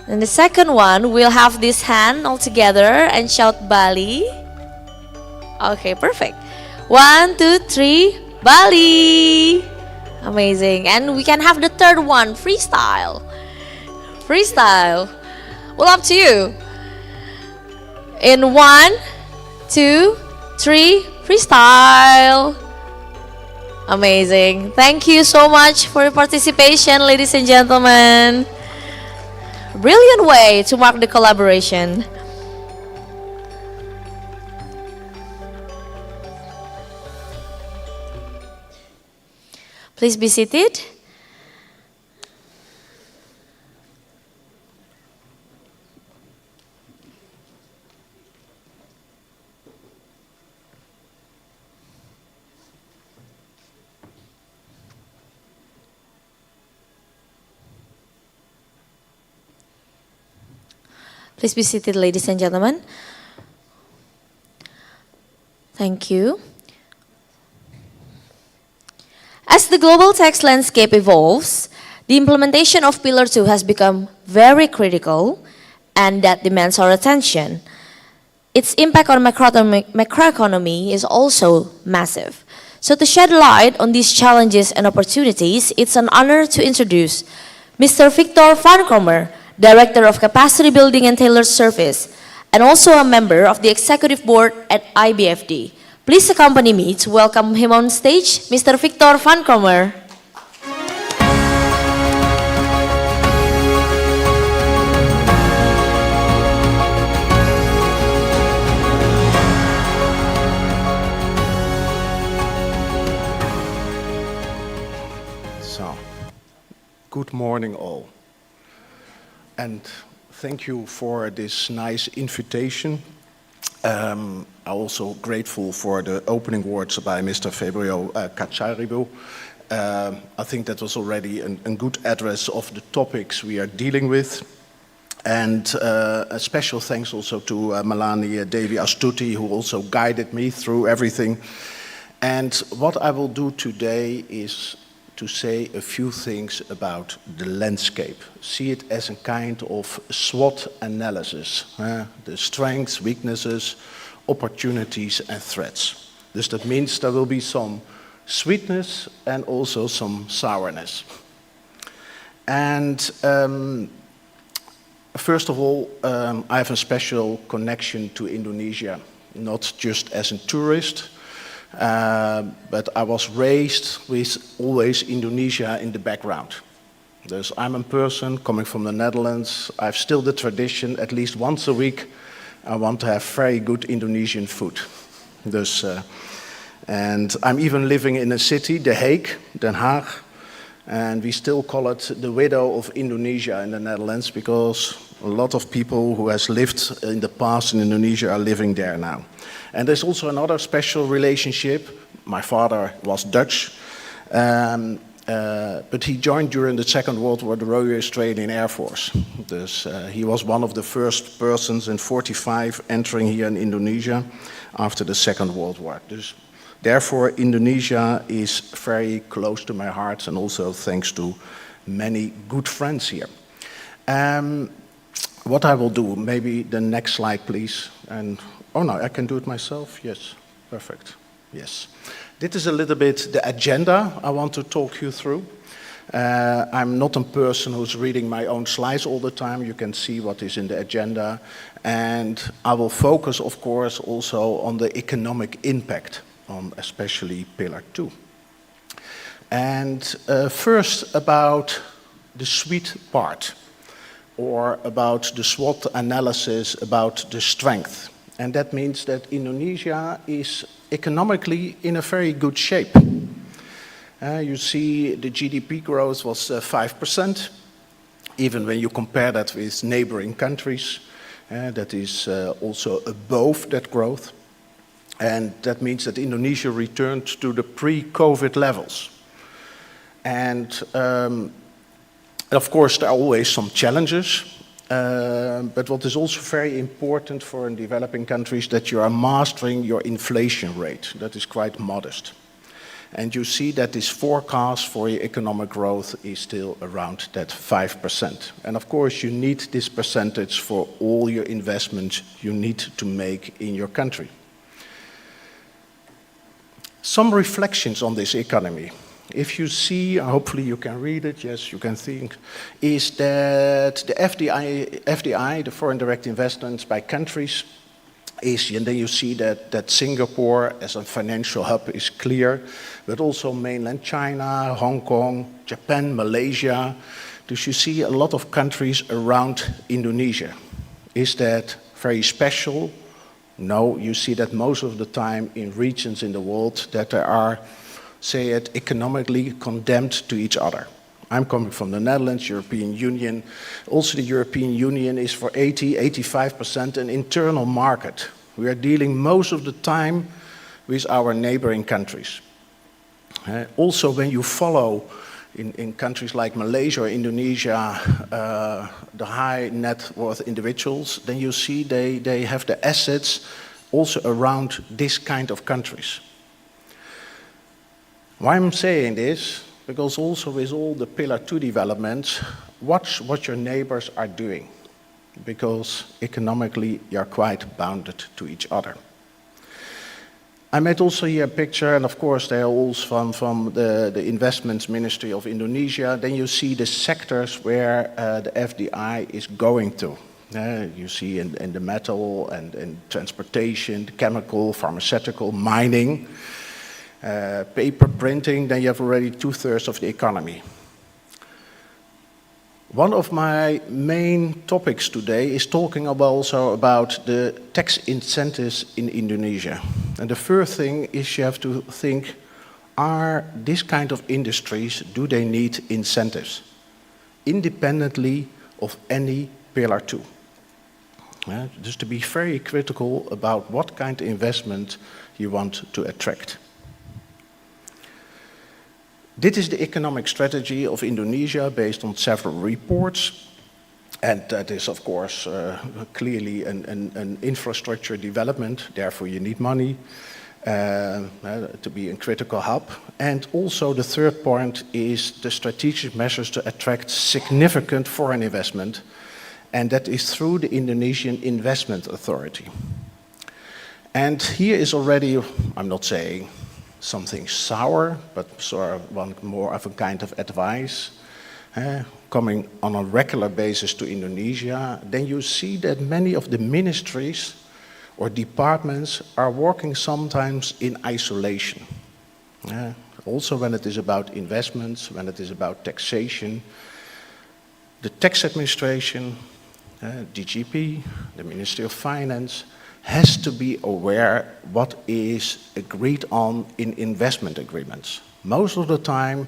[SPEAKER 1] And the second one, we'll have this hand all together and shout Bali. Okay, perfect. 1, 2, 3, Bali. Amazing. And we can have the third one, freestyle. Freestyle. Well, up to you. In 1, 2, 3, freestyle. Amazing. Thank you so much for your participation, ladies and gentlemen. Brilliant way to mark the collaboration. Please be seated. Please be seated, ladies and gentlemen. Thank you. As the global tax landscape evolves, the implementation of Pillar 2 has become very critical, and that demands our attention. Its impact on macroeconomy is also massive. So to shed light on these challenges and opportunities, it's an honor to introduce Mr. Victor van Kromer, Director of Capacity Building and Tailored Service, and also a member of the Executive Board at IBFD. Please accompany me to welcome him on stage, Mr. Victor van Kromer.
[SPEAKER 4] So, good morning all. And thank you for this nice invitation. I'm also grateful for the opening words by Mr. Fabio Cacciaribo. I think that was already a good address of the topics we are dealing with. And a special thanks also to Malani Devi Astuti, who also guided me through everything. And what I will do today is to say a few things about the landscape. See it as a kind of SWOT analysis, the strengths, weaknesses, opportunities and threats. Dus that means there will be some sweetness and also some sourness. And first of all, I have a special connection to Indonesia, not just as a tourist, but I was raised with always Indonesia in the background. Dus I'm a person coming from the Netherlands. I have still the tradition, at least once a week, I want to have very good Indonesian food. Dus, and I'm even living in a city, The Hague, Den Haag, and we still call it the widow of Indonesia in the Netherlands because a lot of people who has lived in the past in Indonesia are living there now. And there's also another special relationship. My father was Dutch, but he joined during the Second World War the Royal Australian Air Force. Dus, he was one of the first persons in 1945 entering here in Indonesia after the Second World War. Dus, therefore, Indonesia is very close to my heart, and also thanks to many good friends here. What I will do, maybe the next slide, please. And oh no, I can do it myself. Yes, perfect. Yes. This is a little bit the agenda I want to talk you through. I'm not a person who's reading my own slides all the time. You can see what is in the agenda. And I will focus, of course, also on the economic impact on especially Pillar 2. And first about the sweet part, or about the SWOT analysis, about the strength. And that means that Indonesia is economically in a very good shape. You see the GDP growth was 5%, even when you compare that with neighboring countries, that is also above that growth. And that means that Indonesia returned to the pre-COVID levels. And of course, there are always some challenges, but what is also very important for developing countries that you are mastering your inflation rate. That is quite modest. And you see that this forecast for your economic growth is still around that 5%. And of course, you need this percentage for all your investments you need to make in your country. Some reflections on this economy. If you see, hopefully you can read it, yes, you can think, is that the FDI, the foreign direct investments by countries, is, and then you see that Singapore as a financial hub is clear, but also mainland China, Hong Kong, Japan, Malaysia. Dus you see a lot of countries around Indonesia. Is that very special? No, you see that most of the time in regions in the world that there are, say it, economically condemned to each other. I'm coming from the Netherlands, European Union. Also the European Union is for 85% an internal market. We are dealing most of the time with our neighboring countries. Also when you follow in countries like Malaysia or Indonesia, the high net worth individuals, then you see they have the assets also around this kind of countries. Why I'm saying this? Because also with all the Pillar 2 developments, watch what your neighbors are doing. Because economically, you're quite bounded to each other. I made also here a picture, and of course they are all from the Investments Ministry of Indonesia. Then you see the sectors where the FDI is going to. You see in the metal and transportation, the chemical, pharmaceutical, mining. Paper printing, then you have already 2/3 of the economy. One of my main topics today is talking also about the tax incentives in Indonesia. And the first thing is you have to think, are this kind of industries, do they need incentives? Independently of any Pillar 2. Just to be very critical about what kind of investment you want to attract. This is the economic strategy of Indonesia based on several reports. And that is, of course, clearly an infrastructure development. Therefore, you need money. to be a critical hub. And also the third point is the strategic measures to attract significant foreign investment, and that is through the Indonesian Investment Authority. And here is already, I'm not saying something sour, but sort of one more of a kind of advice, coming on a regular basis to Indonesia, then you see that many of the ministries or departments are working sometimes in isolation. Also when it is about investments, when it is about taxation, the tax administration, DGP, the Ministry of Finance, has to be aware what is agreed on in investment agreements. Most of the time,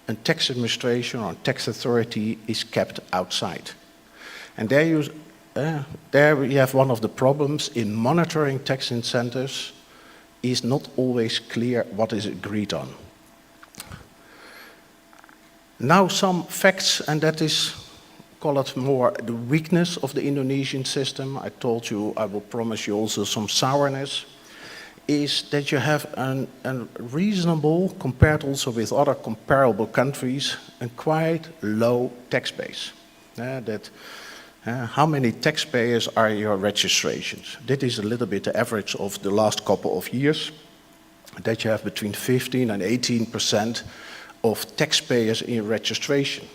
[SPEAKER 4] a tax administration or tax authority is kept outside. And there we have one of the problems in monitoring tax incentives is not always clear what is agreed on. Now some facts, and that is, call it more the weakness of the Indonesian system. I told you, I will promise you also some sourness, is that you have a reasonable, compared also with other comparable countries, a quite low tax base. How many taxpayers are your registrations? That is a little bit the average of the last couple of years, that you have between 15 and 18% of taxpayers in registration.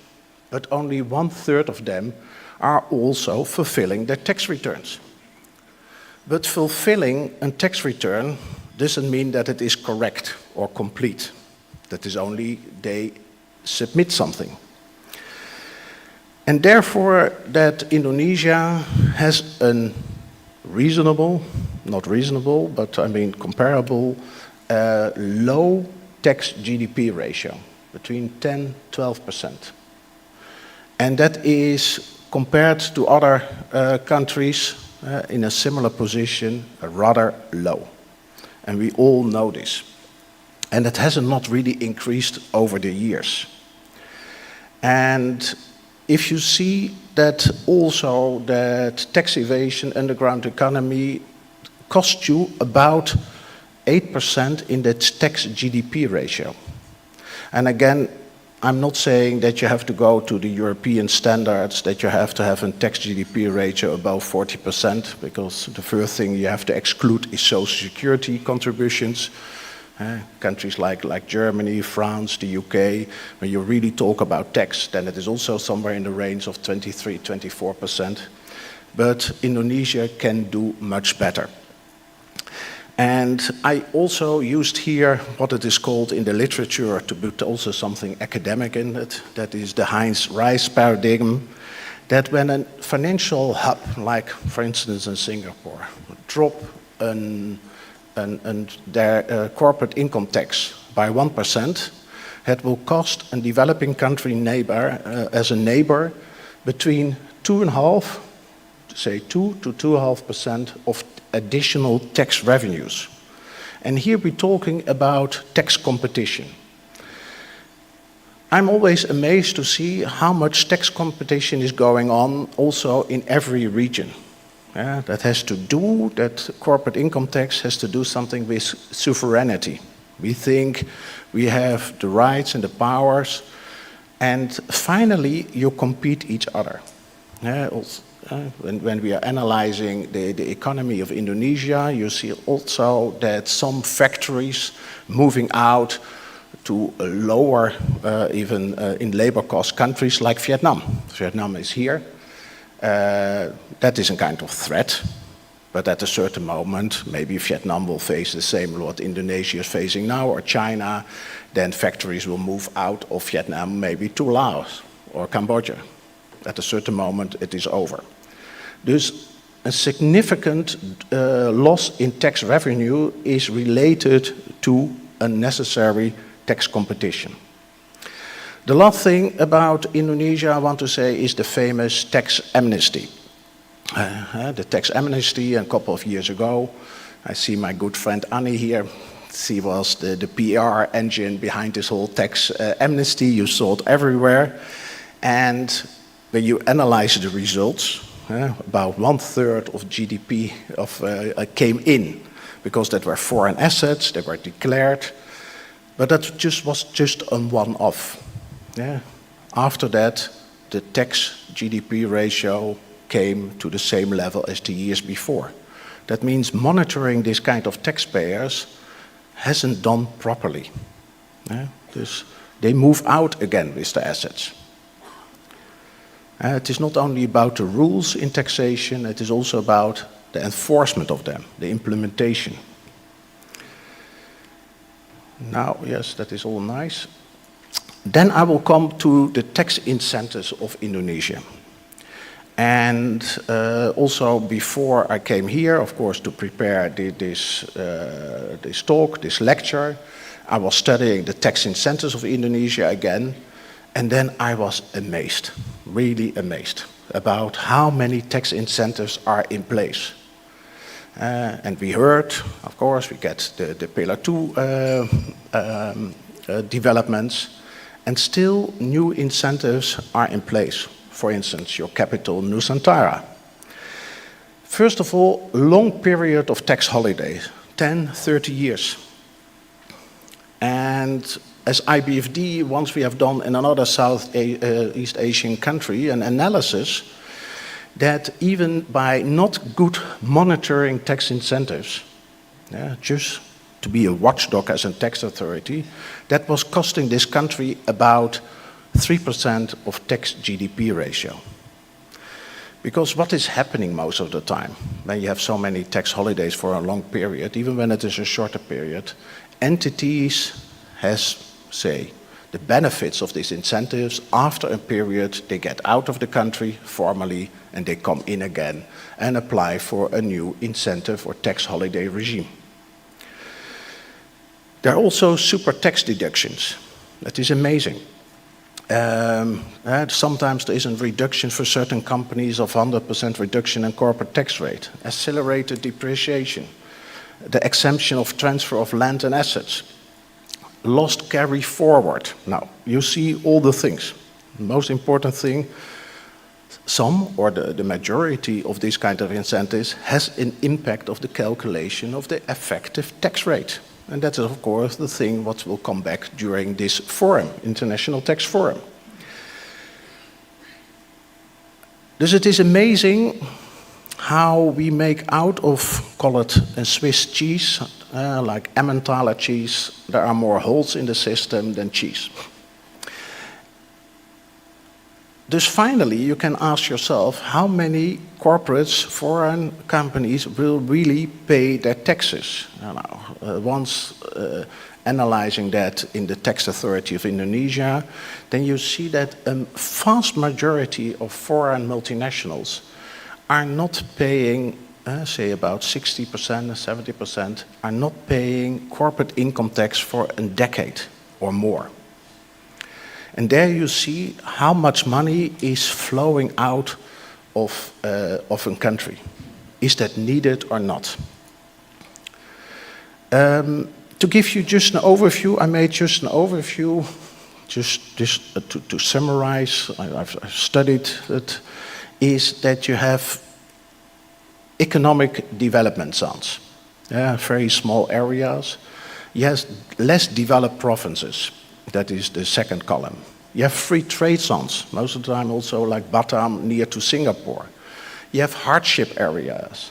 [SPEAKER 4] But only 1/3 of them are also fulfilling their tax returns. But fulfilling a tax return doesn't mean that it is correct or complete. That is only they submit something. And therefore that Indonesia has a reasonable, not reasonable, but I mean comparable, low tax GDP ratio, between 10–12%. And that is, compared to other countries in a similar position, rather low. And we all know this. And it has not really increased over the years. And if you see that also that tax evasion, underground economy, costs you about 8% in that tax GDP ratio. And again, I'm not saying that you have to go to the European standards, that you have to have a tax GDP ratio above 40%, because the first thing you have to exclude is social security contributions. Countries like Germany, France, the UK, when you really talk about tax, then it is also somewhere in the range of 23–24%. But Indonesia can do much better. And I also used here what it is called in the literature to put also something academic in it. That is the Heinz Rice paradigm. That when a financial hub, like for instance in Singapore, drop their corporate income tax by 1%, it will cost a developing country neighbor, as a neighbor, between 2.5%, say 2–2.5% of additional tax revenues. And here we're talking about tax competition. I'm always amazed to see how much tax competition is going on also in every region. That has to do, that corporate income tax has to do something with sovereignty. We think we have the rights and the powers, and finally you compete each other. When we are analyzing the economy of Indonesia, you see also that some factories moving out to a lower, even in labor cost countries like Vietnam. Vietnam is here. That is a kind of threat, but at a certain moment, maybe Vietnam will face the same what Indonesia is facing now, or China, then factories will move out of Vietnam, maybe to Laos or Cambodia. At a certain moment, it is over. Dus a significant loss in tax revenue is related to unnecessary tax competition. The last thing about Indonesia I want to say is the famous tax amnesty. The tax amnesty a couple of years ago, I see my good friend Annie here. She was the PR engine behind this whole tax amnesty. You saw it everywhere. And when you analyze the results, about 1/3 of GDP came in. because that were foreign assets, they were declared, but that was just a one-off. Yeah. After that, the tax GDP ratio came to the same level as the years before. That means monitoring this kind of taxpayers hasn't done properly. Yeah. Dus they move out again with the assets. It is not only about the rules in taxation, it is also about the enforcement of them, the implementation. Now, yes, that is all nice. Then I will come to the tax incentives of Indonesia. And also before I came here, of course, to prepare this talk, this lecture, I was studying the tax incentives of Indonesia again, and then I was amazed, really amazed, about how many tax incentives are in place. And we heard, of course, we get the Pillar 2 developments, and still new incentives are in place. For instance, your capital Nusantara. First of all, long period of tax holidays, 10, 30 years. And as IBFD, once we have done in another Southeast Asian country an analysis that even by not good monitoring tax incentives, just to be a watchdog as a tax authority, that was costing this country about 3% of tax GDP ratio. Because what is happening most of the time, when you have so many tax holidays for a long period, even when it is a shorter period, entities has, say, the benefits of these incentives. After a period, they get out of the country formally, and they come in again and apply for a new incentive or tax holiday regime. There are also super tax deductions. That is amazing. Sometimes there is a reduction for certain companies of 100% reduction in corporate tax rate, accelerated depreciation, the exemption of transfer of land and assets, lost carry forward. Now, you see all the things. The most important thing, some or the majority of these kind of incentives has an impact of the calculation of the effective tax rate. And that is, of course, the thing what will come back during this forum, International Tax Forum. Dus it is amazing how we make out of, call it a Swiss cheese, like Emmentaler cheese, there are more holes in the system than cheese. Dus finally, you can ask yourself how many corporates, foreign companies will really pay their taxes. Once analyzing that in the tax authority of Indonesia, then you see that a vast majority of foreign multinationals are not paying, say about 60%, 70%, are not paying corporate income tax for a decade or more. And there you see how much money is flowing out of a country. Is that needed or not? To give you just an overview, I made just an overview, just to summarize, I've studied it, is that you have economic development zones, very small areas. You have less developed provinces. That is the second column. You have free trade zones, most of the time also like Batam near to Singapore. You have hardship areas.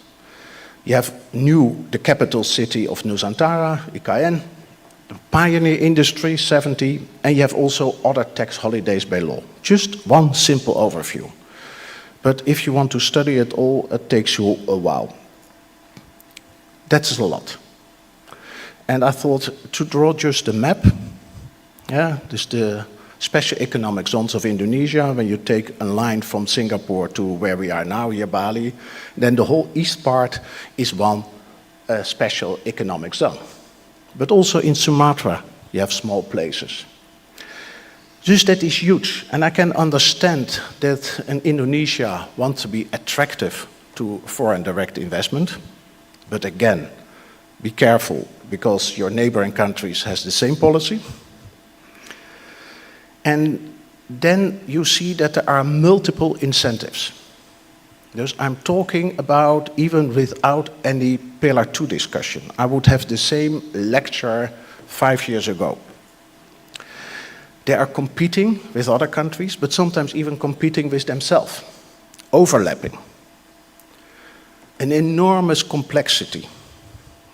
[SPEAKER 4] You have the capital city of Nusantara, IKN, the pioneer industry, 70, and you have also other tax holidays by law. Just one simple overview. But if you want to study it all, it takes you a while. That's a lot. And I thought to draw just a map. This is the special economic zones of Indonesia. When you take a line from Singapore to where we are now, here Bali, then the whole east part is one special economic zone. But also in Sumatra, you have small places. Just that is huge, and I can understand that in Indonesia wants to be attractive to foreign direct investment. But again, be careful, because your neighboring countries has the same policy. And then you see that there are multiple incentives. Dus I'm talking about even without any Pillar 2 discussion. I would have the same lecture 5 years ago. They are competing with other countries, but sometimes even competing with themselves, overlapping. An enormous complexity.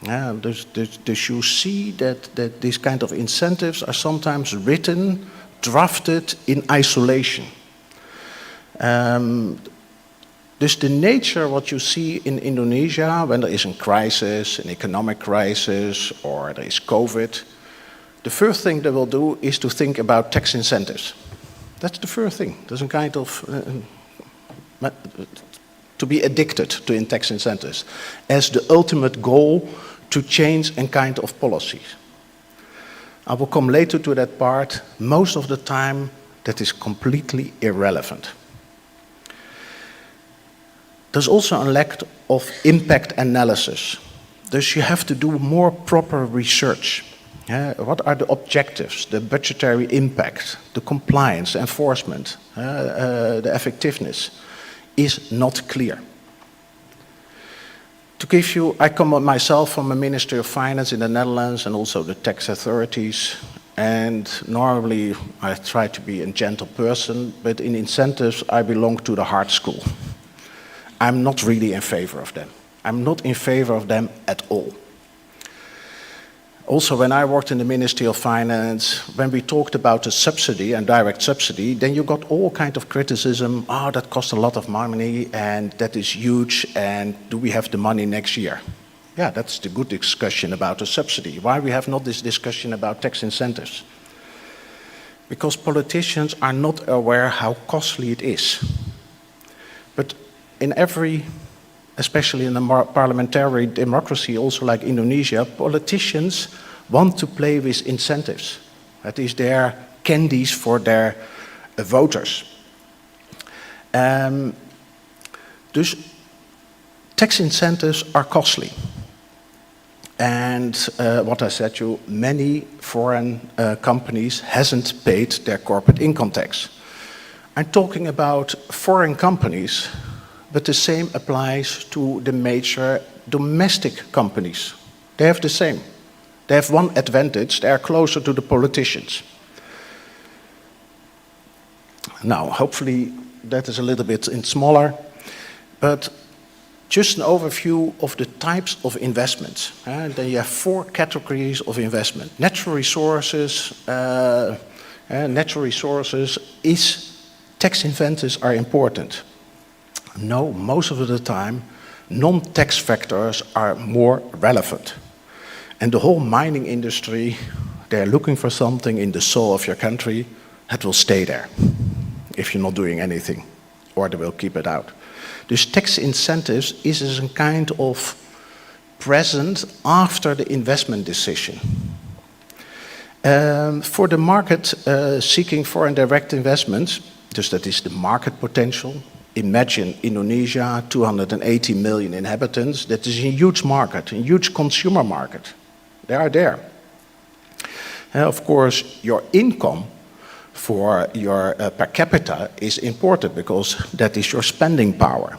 [SPEAKER 4] You see that these kind of incentives are sometimes written, drafted in isolation. Dus the nature, what you see in Indonesia, when there is a crisis, an economic crisis, or there is COVID, the first thing they will do is to think about tax incentives. That's the first thing. There's a kind of, to be addicted to tax incentives as the ultimate goal to change a kind of policies. I will come later to that part. Most of the time, that is completely irrelevant. There's also a lack of impact analysis. Thus you have to do more proper research. What are the objectives, the budgetary impact, the compliance, enforcement, the effectiveness is not clear. To give you, I come myself from a Ministry of Finance in the Netherlands and also the tax authorities. And normally I try to be a gentle person, but in incentives I belong to the hard school. I'm not really in favor of them. I'm not in favor of them at all. Also, when I worked in the Ministry of Finance, when we talked about a subsidy and direct subsidy, then you got all kind of criticism. Oh, that costs a lot of money and that is huge, and do we have the money next year? Yeah, that's the good discussion about a subsidy. Why we have not this discussion about tax incentives? Because politicians are not aware how costly it is. But in every, especially in a parliamentary democracy, also like Indonesia, politicians want to play with incentives. That is their candies for their voters. Dus tax incentives are costly. And what I said to you, many foreign companies hasn't paid their corporate income tax. I'm talking about foreign companies, but the same applies to the major domestic companies. They have the same. They have one advantage, they are closer to the politicians. Now, hopefully that is a little bit smaller, but just an overview of the types of investments. Then you have 4 categories of investment. Natural resources tax incentives are important. No, most of the time, non-tax factors are more relevant. And the whole mining industry, they're looking for something in the soul of your country that will stay there if you're not doing anything, or they will keep it out. Dus tax incentives is a kind of present after the investment decision. For the market seeking foreign direct investments, dus that is the market potential. Imagine Indonesia, 280 million inhabitants. That is a huge market, a huge consumer market. They are there. Of course, your income for your per capita is important because that is your spending power.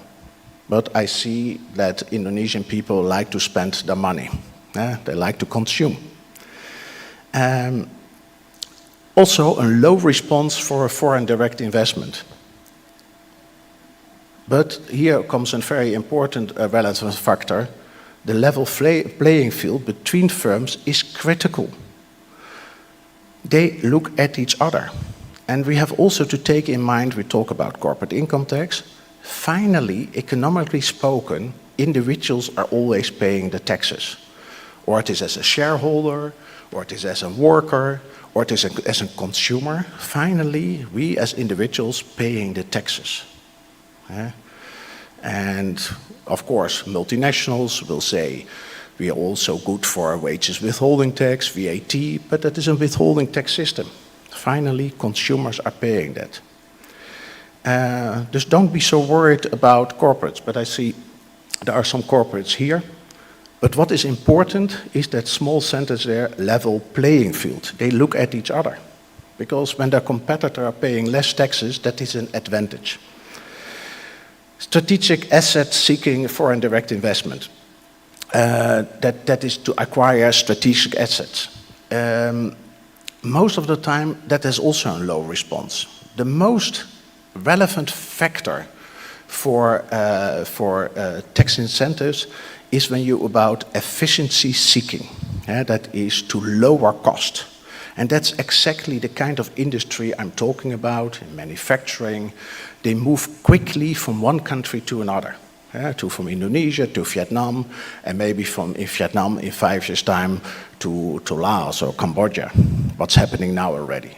[SPEAKER 4] But I see that Indonesian people like to spend their money. They like to consume. Also, a low response for a foreign direct investment. But here comes a very important relevant factor. The level playing field between firms is critical. They look at each other. And we have also to take in mind, we talk about corporate income tax. Finally, economically spoken, individuals are always paying the taxes. Or it is as a shareholder, or it is as a worker, or it is as a consumer. Finally, we as individuals paying the taxes. And of course, multinationals will say, we are also good for wages withholding tax, VAT, but that is a withholding tax system. Finally, consumers are paying that. Just don't be so worried about corporates, but I see there are some corporates here. But what is important is that small centers there level playing field. They look at each other. Because when their competitor are paying less taxes, that is an advantage. Strategic asset seeking foreign direct investment. That is to acquire strategic assets. Most of the time, that is also a low response. The most relevant factor for tax incentives is when you're about efficiency seeking. That is to lower cost. And that's exactly the kind of industry I'm talking about in manufacturing. They move quickly from one country to another. From Indonesia to Vietnam, and maybe from Vietnam in 5 years' time to Laos or Cambodia. What's happening now already.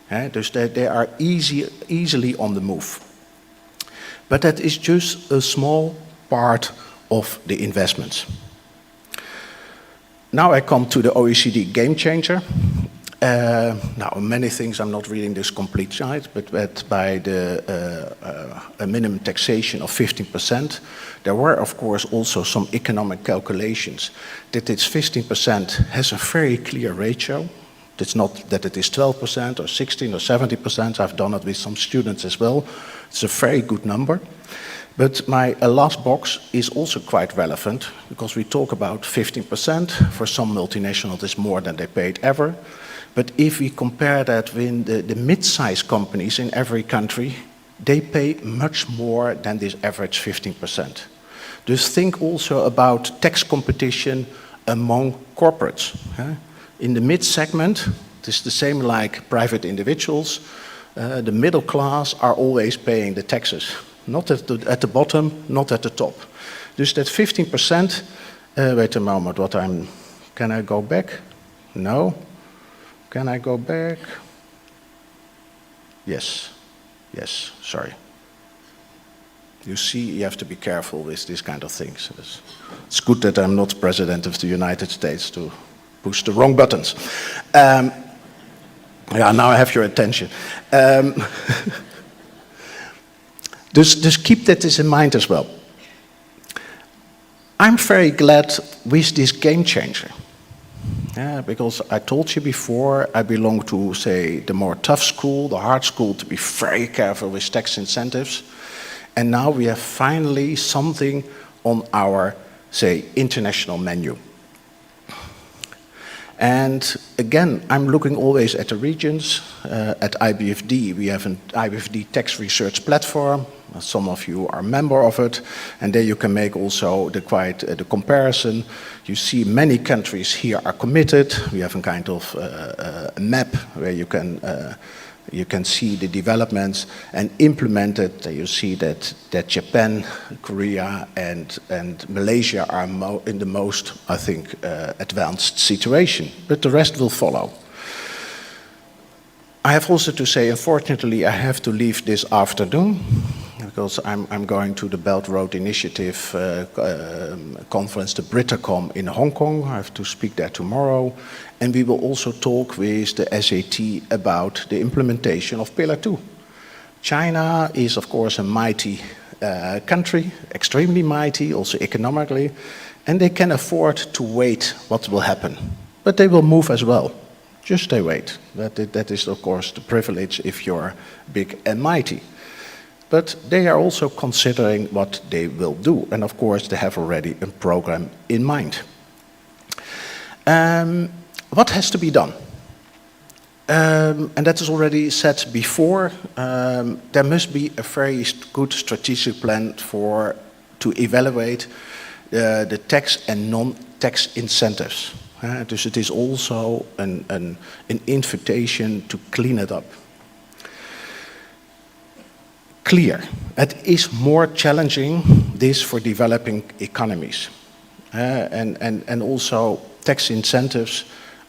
[SPEAKER 4] They are easily on the move. But that is just a small part of the investments. Now I come to the OECD game changer. Now, many things, I'm not reading this complete slide, but by the a minimum taxation of 15%, there were, of course, also some economic calculations that this 15% has a very clear ratio. It's not that it is 12% or 16 or 70%. I've done it with some students as well. It's a very good number. But my last box is also quite relevant because we talk about 15%. For some multinationals, it's more than they paid ever. But if we compare that with the mid-sized companies in every country, they pay much more than this average 15%. Just think also about tax competition among corporates. In the mid-segment, it is the same like private individuals. The middle class are always paying the taxes. Not at the bottom, not at the top. Dus that 15%, wait a moment, can I go back? No. Can I go back? Yes, sorry. You see, you have to be careful with these kind of things. It's good that I'm not president of the United States to push the wrong buttons. Yeah, now I have your attention. Just keep that in mind as well. I'm very glad with this game changer. Because I told you before, I belong to, say, the more tough school, the hard school, to be very careful with tax incentives. And now we have finally something on our, say, international menu. And again, I'm looking always at the regions. At IBFD, we have an IBFD tax research platform. Some of you are a member of it, and there you can make also the comparison. You see many countries here are committed. We have a kind of a map where you can see the developments and implement it. You see that Japan, Korea, and Malaysia are in the most, I think, advanced situation. But the rest will follow. I have also to say, unfortunately, I have to leave this afternoon because I'm going to the Belt Road Initiative conference, the Britacom in Hong Kong. I have to speak there tomorrow. And we will also talk with the SAT about the implementation of Pillar 2. China is, of course, a mighty country, extremely mighty, also economically, and they can afford to wait what will happen. But they will move as well. Just they wait. That is, of course, the privilege if you're big and mighty. But they are also considering what they will do. And of course, they have already a program in mind. What has to be done? And that is already said before. There must be a very good strategic plan to evaluate the tax and non-tax incentives. Dus it is also an invitation to clean it up. Clear, it is more challenging this for developing economies. And also tax incentives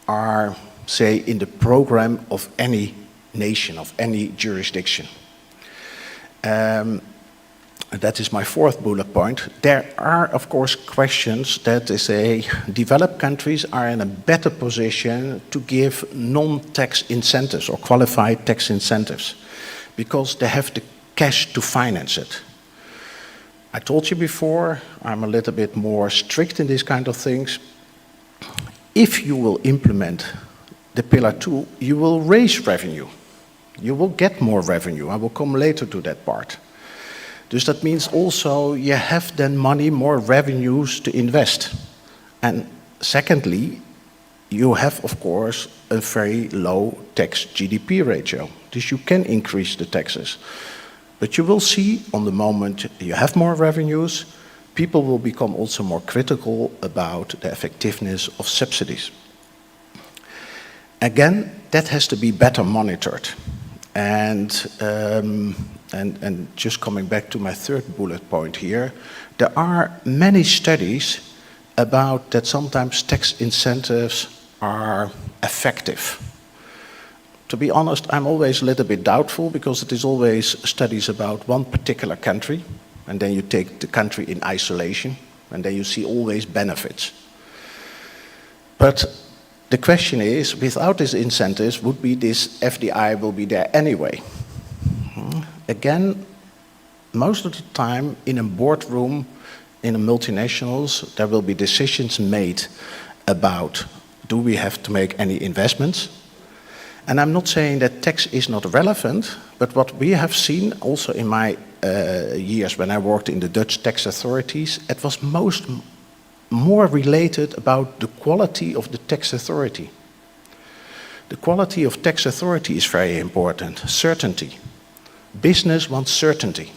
[SPEAKER 4] are, say, in the program of any nation, of any jurisdiction. That is my fourth bullet point. There are, of course, questions that they say developed countries are in a better position to give non-tax incentives or qualified tax incentives because they have the cash to finance it. I told you before, I'm a little bit more strict in these kind of things. If you will implement the Pillar 2, you will raise revenue. You will get more revenue. I will come later to that part. Dus that means also you have then money, more revenues to invest. And secondly, you have, of course, a very low tax GDP ratio. Dus you can increase the taxes. But you will see on the moment you have more revenues, people will become also more critical about the effectiveness of subsidies. Again, that has to be better monitored. And just coming back to my third bullet point here, there are many studies about that sometimes tax incentives are effective. To be honest, I'm always a little bit doubtful because it is always studies about one particular country, and then you take the country in isolation, and then you see always benefits. But the question is, without these incentives, would be this FDI will be there anyway? Again, most of the time in a boardroom, in the multinationals, there will be decisions made about, do we have to make any investments? And I'm not saying that tax is not relevant, but what we have seen also in my years when I worked in the Dutch tax authorities, it was more related about the quality of the tax authority. The quality of tax authority is very important, certainty. Business wants certainty,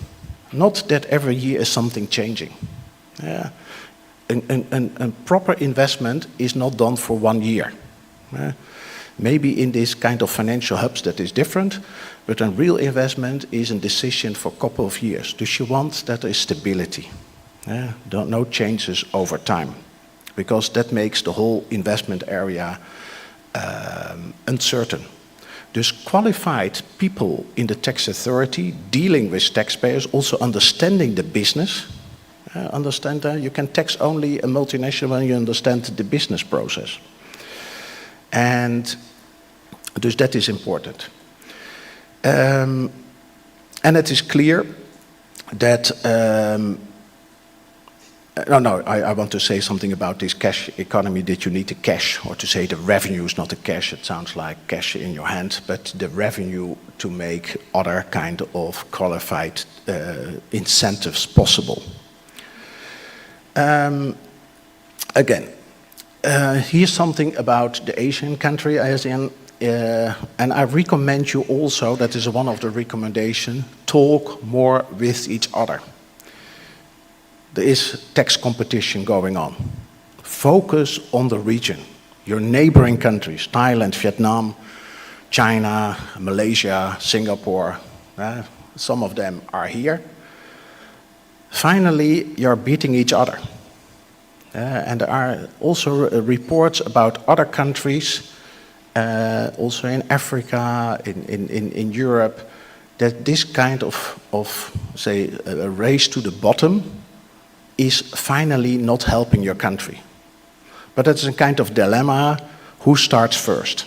[SPEAKER 4] not that every year is something changing. Yeah. A proper investment is not done for 1 year. Maybe in this kind of financial hubs that is different, but a real investment is a decision for a couple of years. Dus you want that there is stability. No changes over time, because that makes the whole investment area uncertain. Dus qualified people in the tax authority dealing with taxpayers, also understanding the business. Understand that you can tax only a multinational when you understand the business process. And dus that is important. And it is clear that I want to say something about this cash economy, that you need the cash, or to say the revenue is not the cash. It sounds like cash in your hand, but the revenue to make other kind of qualified incentives possible. Again, here's something about the Asian country, ASEAN, and I recommend you also, that is one of the recommendations, talk more with each other. There is tax competition going on. Focus on the region, your neighboring countries, Thailand, Vietnam, China, Malaysia, Singapore. Some of them are here. Finally, you're beating each other. And there are also reports about other countries, also in Africa, in Europe, that this kind of say, a race to the bottom is finally not helping your country. But it's a kind of dilemma, who starts first?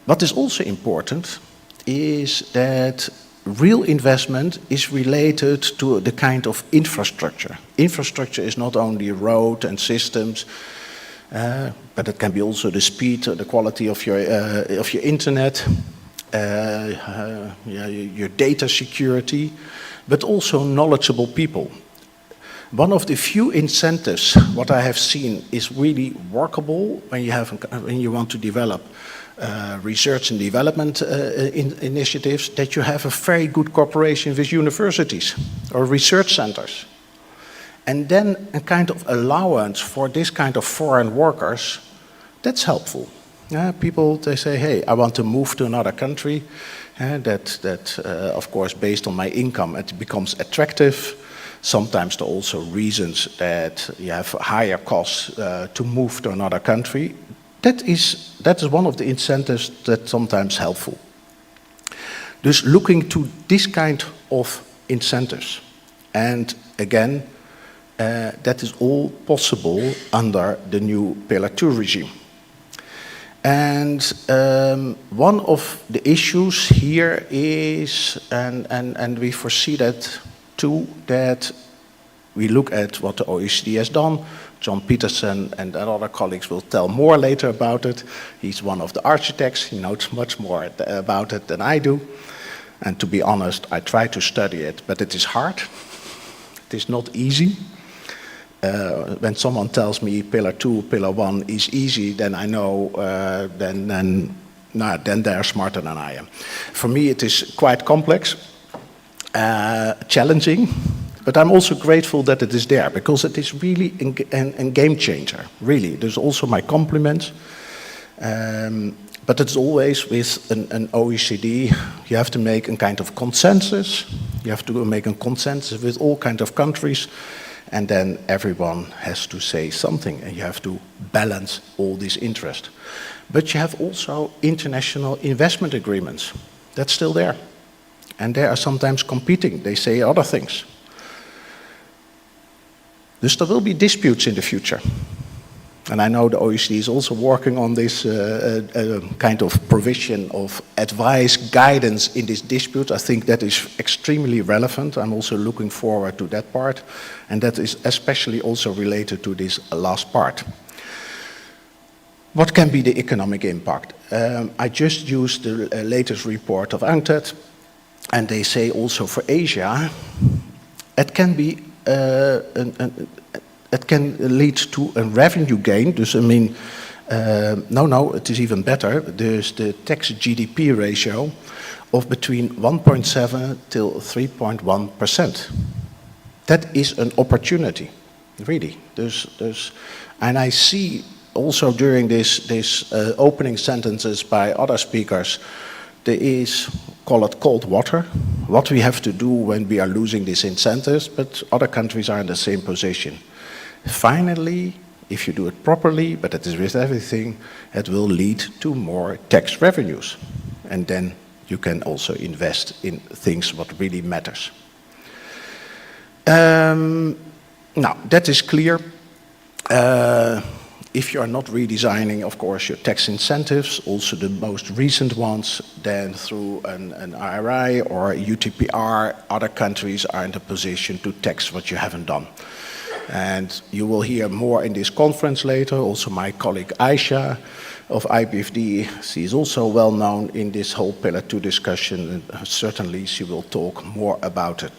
[SPEAKER 4] What is also important is that real investment is related to the kind of infrastructure. Infrastructure is not only road and systems, but it can be also the speed, the quality of your internet, your data security, but also knowledgeable people. One of the few incentives, what I have seen, is really workable when you want to develop research and development initiatives, that you have a very good cooperation with universities or research centers. And then a kind of allowance for this kind of foreign workers, that's helpful. People, they say, hey, I want to move to another country. Of course, based on my income, it becomes attractive. Sometimes there are also reasons that you have higher costs to move to another country. That is one of the incentives that's sometimes helpful. Dus looking to this kind of incentives. And again, that is all possible under the new Pillar 2 regime. And one of the issues here is, and we foresee that too, that we look at what the OECD has done. John Peterson and other colleagues will tell more later about it. He's one of the architects. He knows much more about it than I do. And to be honest, I try to study it, but it is hard. It is not easy. When someone tells me pillar 2, pillar 1 is easy, then I know, then they're smarter than I am. For me, it is quite complex, challenging, but I'm also grateful that it is there, because it is really a game changer, really. There's also my compliments. But it's always with an OECD, you have to make a kind of consensus. You have to make a consensus with all kinds of countries, and then everyone has to say something, and you have to balance all this interest. But you have also international investment agreements. That's still there. And they are sometimes competing. They say other things. Dus there will be disputes in the future. And I know the OECD is also working on this kind of provision of advice, guidance in this dispute. I think that is extremely relevant. I'm also looking forward to that part. And that is especially also related to this last part. What can be the economic impact? I just used the latest report of UNCTAD, and they say also for Asia, it can be it can lead to a revenue gain. Dus I mean, no, it is even better. There's the tax GDP ratio of between 1.7 till 3.1%. That is an opportunity, really. And I see also during this opening sentences by other speakers, there is, call it cold water, what we have to do when we are losing these incentives, but other countries are in the same position. Finally, if you do it properly, but it is with everything, it will lead to more tax revenues. And then you can also invest in things what really matters. Now, that is clear. If you are not redesigning, of course, your tax incentives, also the most recent ones, then through an IRI or UTPR, other countries are in the position to tax what you haven't done. And you will hear more in this conference later. Also my colleague Aisha of IBFD, she is also well known in this whole Pillar 2 discussion, and certainly she will talk more about it.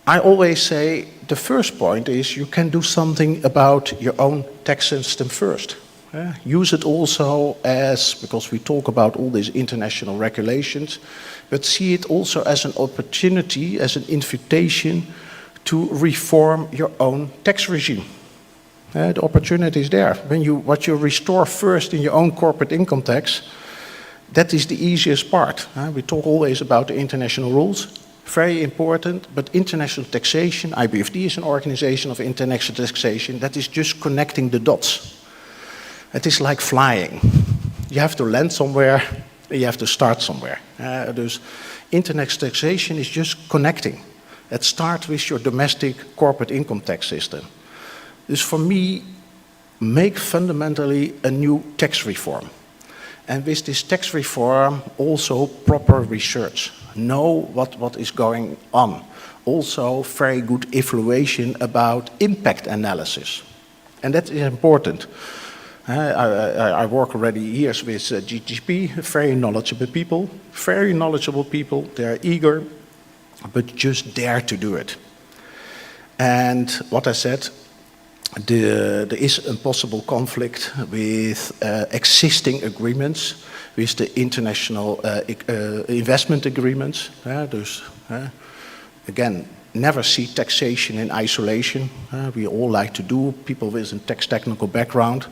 [SPEAKER 4] I always say the first point is you can do something about your own tax system first. Use it also as, because we talk about all these international regulations, but see it also as an opportunity, as an invitation to reform your own tax regime. The opportunity is there. What you restore first in your own corporate income tax, that is the easiest part. We talk always about the international rules, very important, but international taxation, IBFD is an organization of international taxation, that is just connecting the dots. It is like flying. You have to land somewhere, you have to start somewhere. Dus international taxation is just connecting. It starts with your domestic corporate income tax system. Dus for me, make fundamentally a new tax reform. And with this tax reform, also proper research. Know what is going on. Also very good evaluation about impact analysis. And that is important. I work already years with GGP, very knowledgeable people, they are eager, but just dare to do it. And what I said, there is a possible conflict with existing agreements, with the international investment agreements. Again, never see taxation in isolation. We all like to do, people with a tax technical background,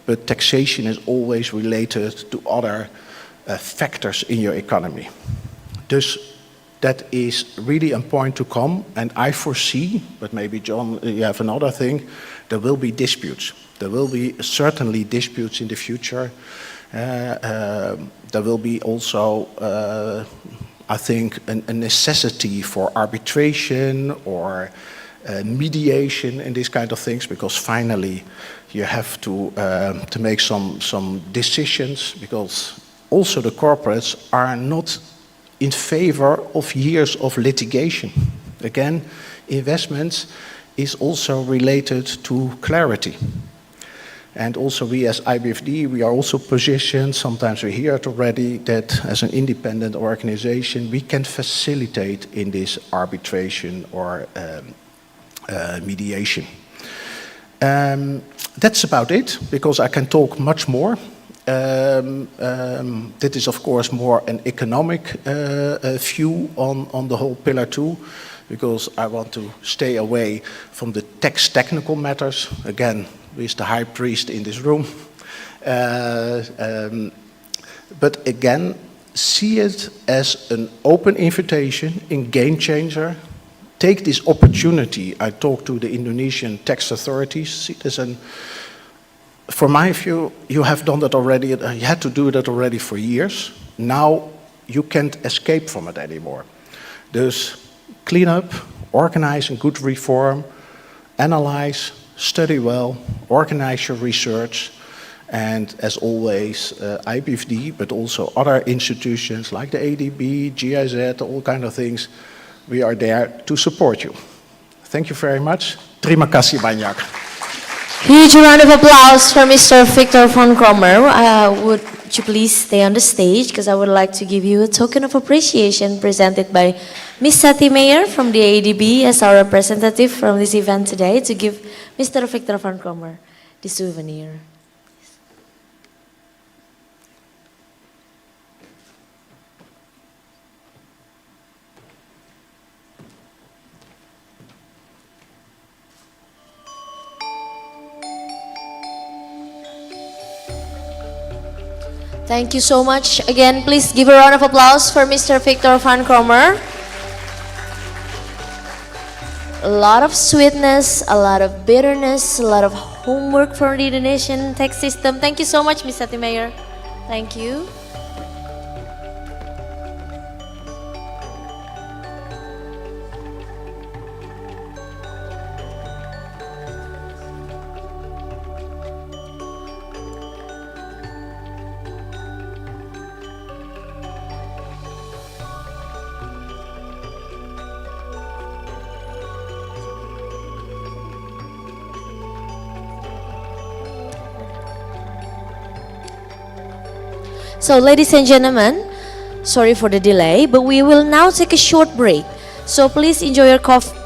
[SPEAKER 4] but taxation is always related to other factors in your economy. Dus that is really a point to come, and I foresee, but maybe John, you have another thing, there will be disputes. There will be certainly disputes in the future. There will be also, I think, a necessity for arbitration or mediation and these kind of things, because finally you have to make some decisions, because also the corporates are not in favor of years of litigation. Again, investments is also related to clarity. And also we as IBFD, we are also positioned, sometimes we hear it already, that as an independent organization, we can facilitate in this arbitration or mediation. That's about it, because I can talk much more. That is, of course, more an economic view on the whole Pillar 2, because I want to stay away from the tax technical matters. Again, with the high priest in this room. But again, see it as an open invitation, a game changer. Take this opportunity. I talked to the Indonesian tax authorities. See it as for my view, you have done that already. You had to do that already for years. Now you can't escape from it anymore. Dus clean up, organize a good reform, analyze, study well, organize your research, and as always, IBFD, but also other institutions like the ADB, GIZ, all kind of things, we are there to support you. Thank you very much. Terima kasih banyak.
[SPEAKER 1] Huge round of applause for Mr. Victor von Krommer. Would you please stay on the stage, because I would like to give you a token of appreciation presented by Ms. Sati Meyer from the ADB as our representative from this event today, to give Mr. Victor von Krommer the souvenir. Thank you so much. Again, please give a round of applause for Mr. Victor van Krommer. A lot of sweetness, a lot of bitterness, a lot of homework for the Indonesian tax system. Thank you so much, Ms. Sati Meyer. Thank you. So, ladies and gentlemen, sorry for the delay, but we will now take a short break. So please enjoy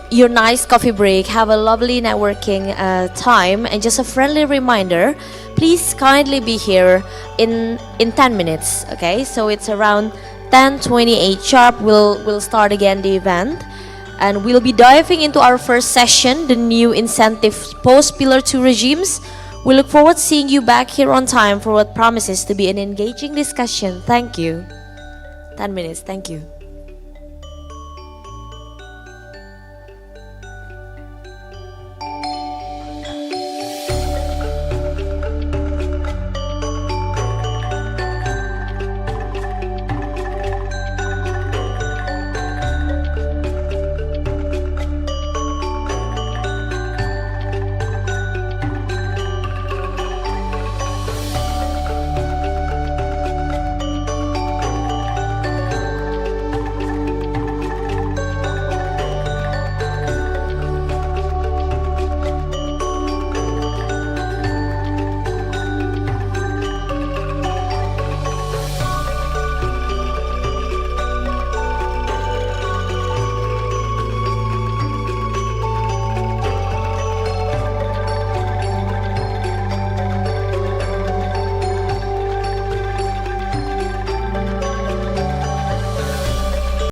[SPEAKER 1] your nice coffee break. Have a lovely networking time, and just a friendly reminder, please kindly be here in 10 minutes. Okay, so it's around 10:28 sharp. We'll start again the event, and we'll be diving into our first session, the new incentive post Pillar 2 regimes. We look forward to seeing you back here on time for what promises to be an engaging discussion. Thank you. 10 minutes. Thank you.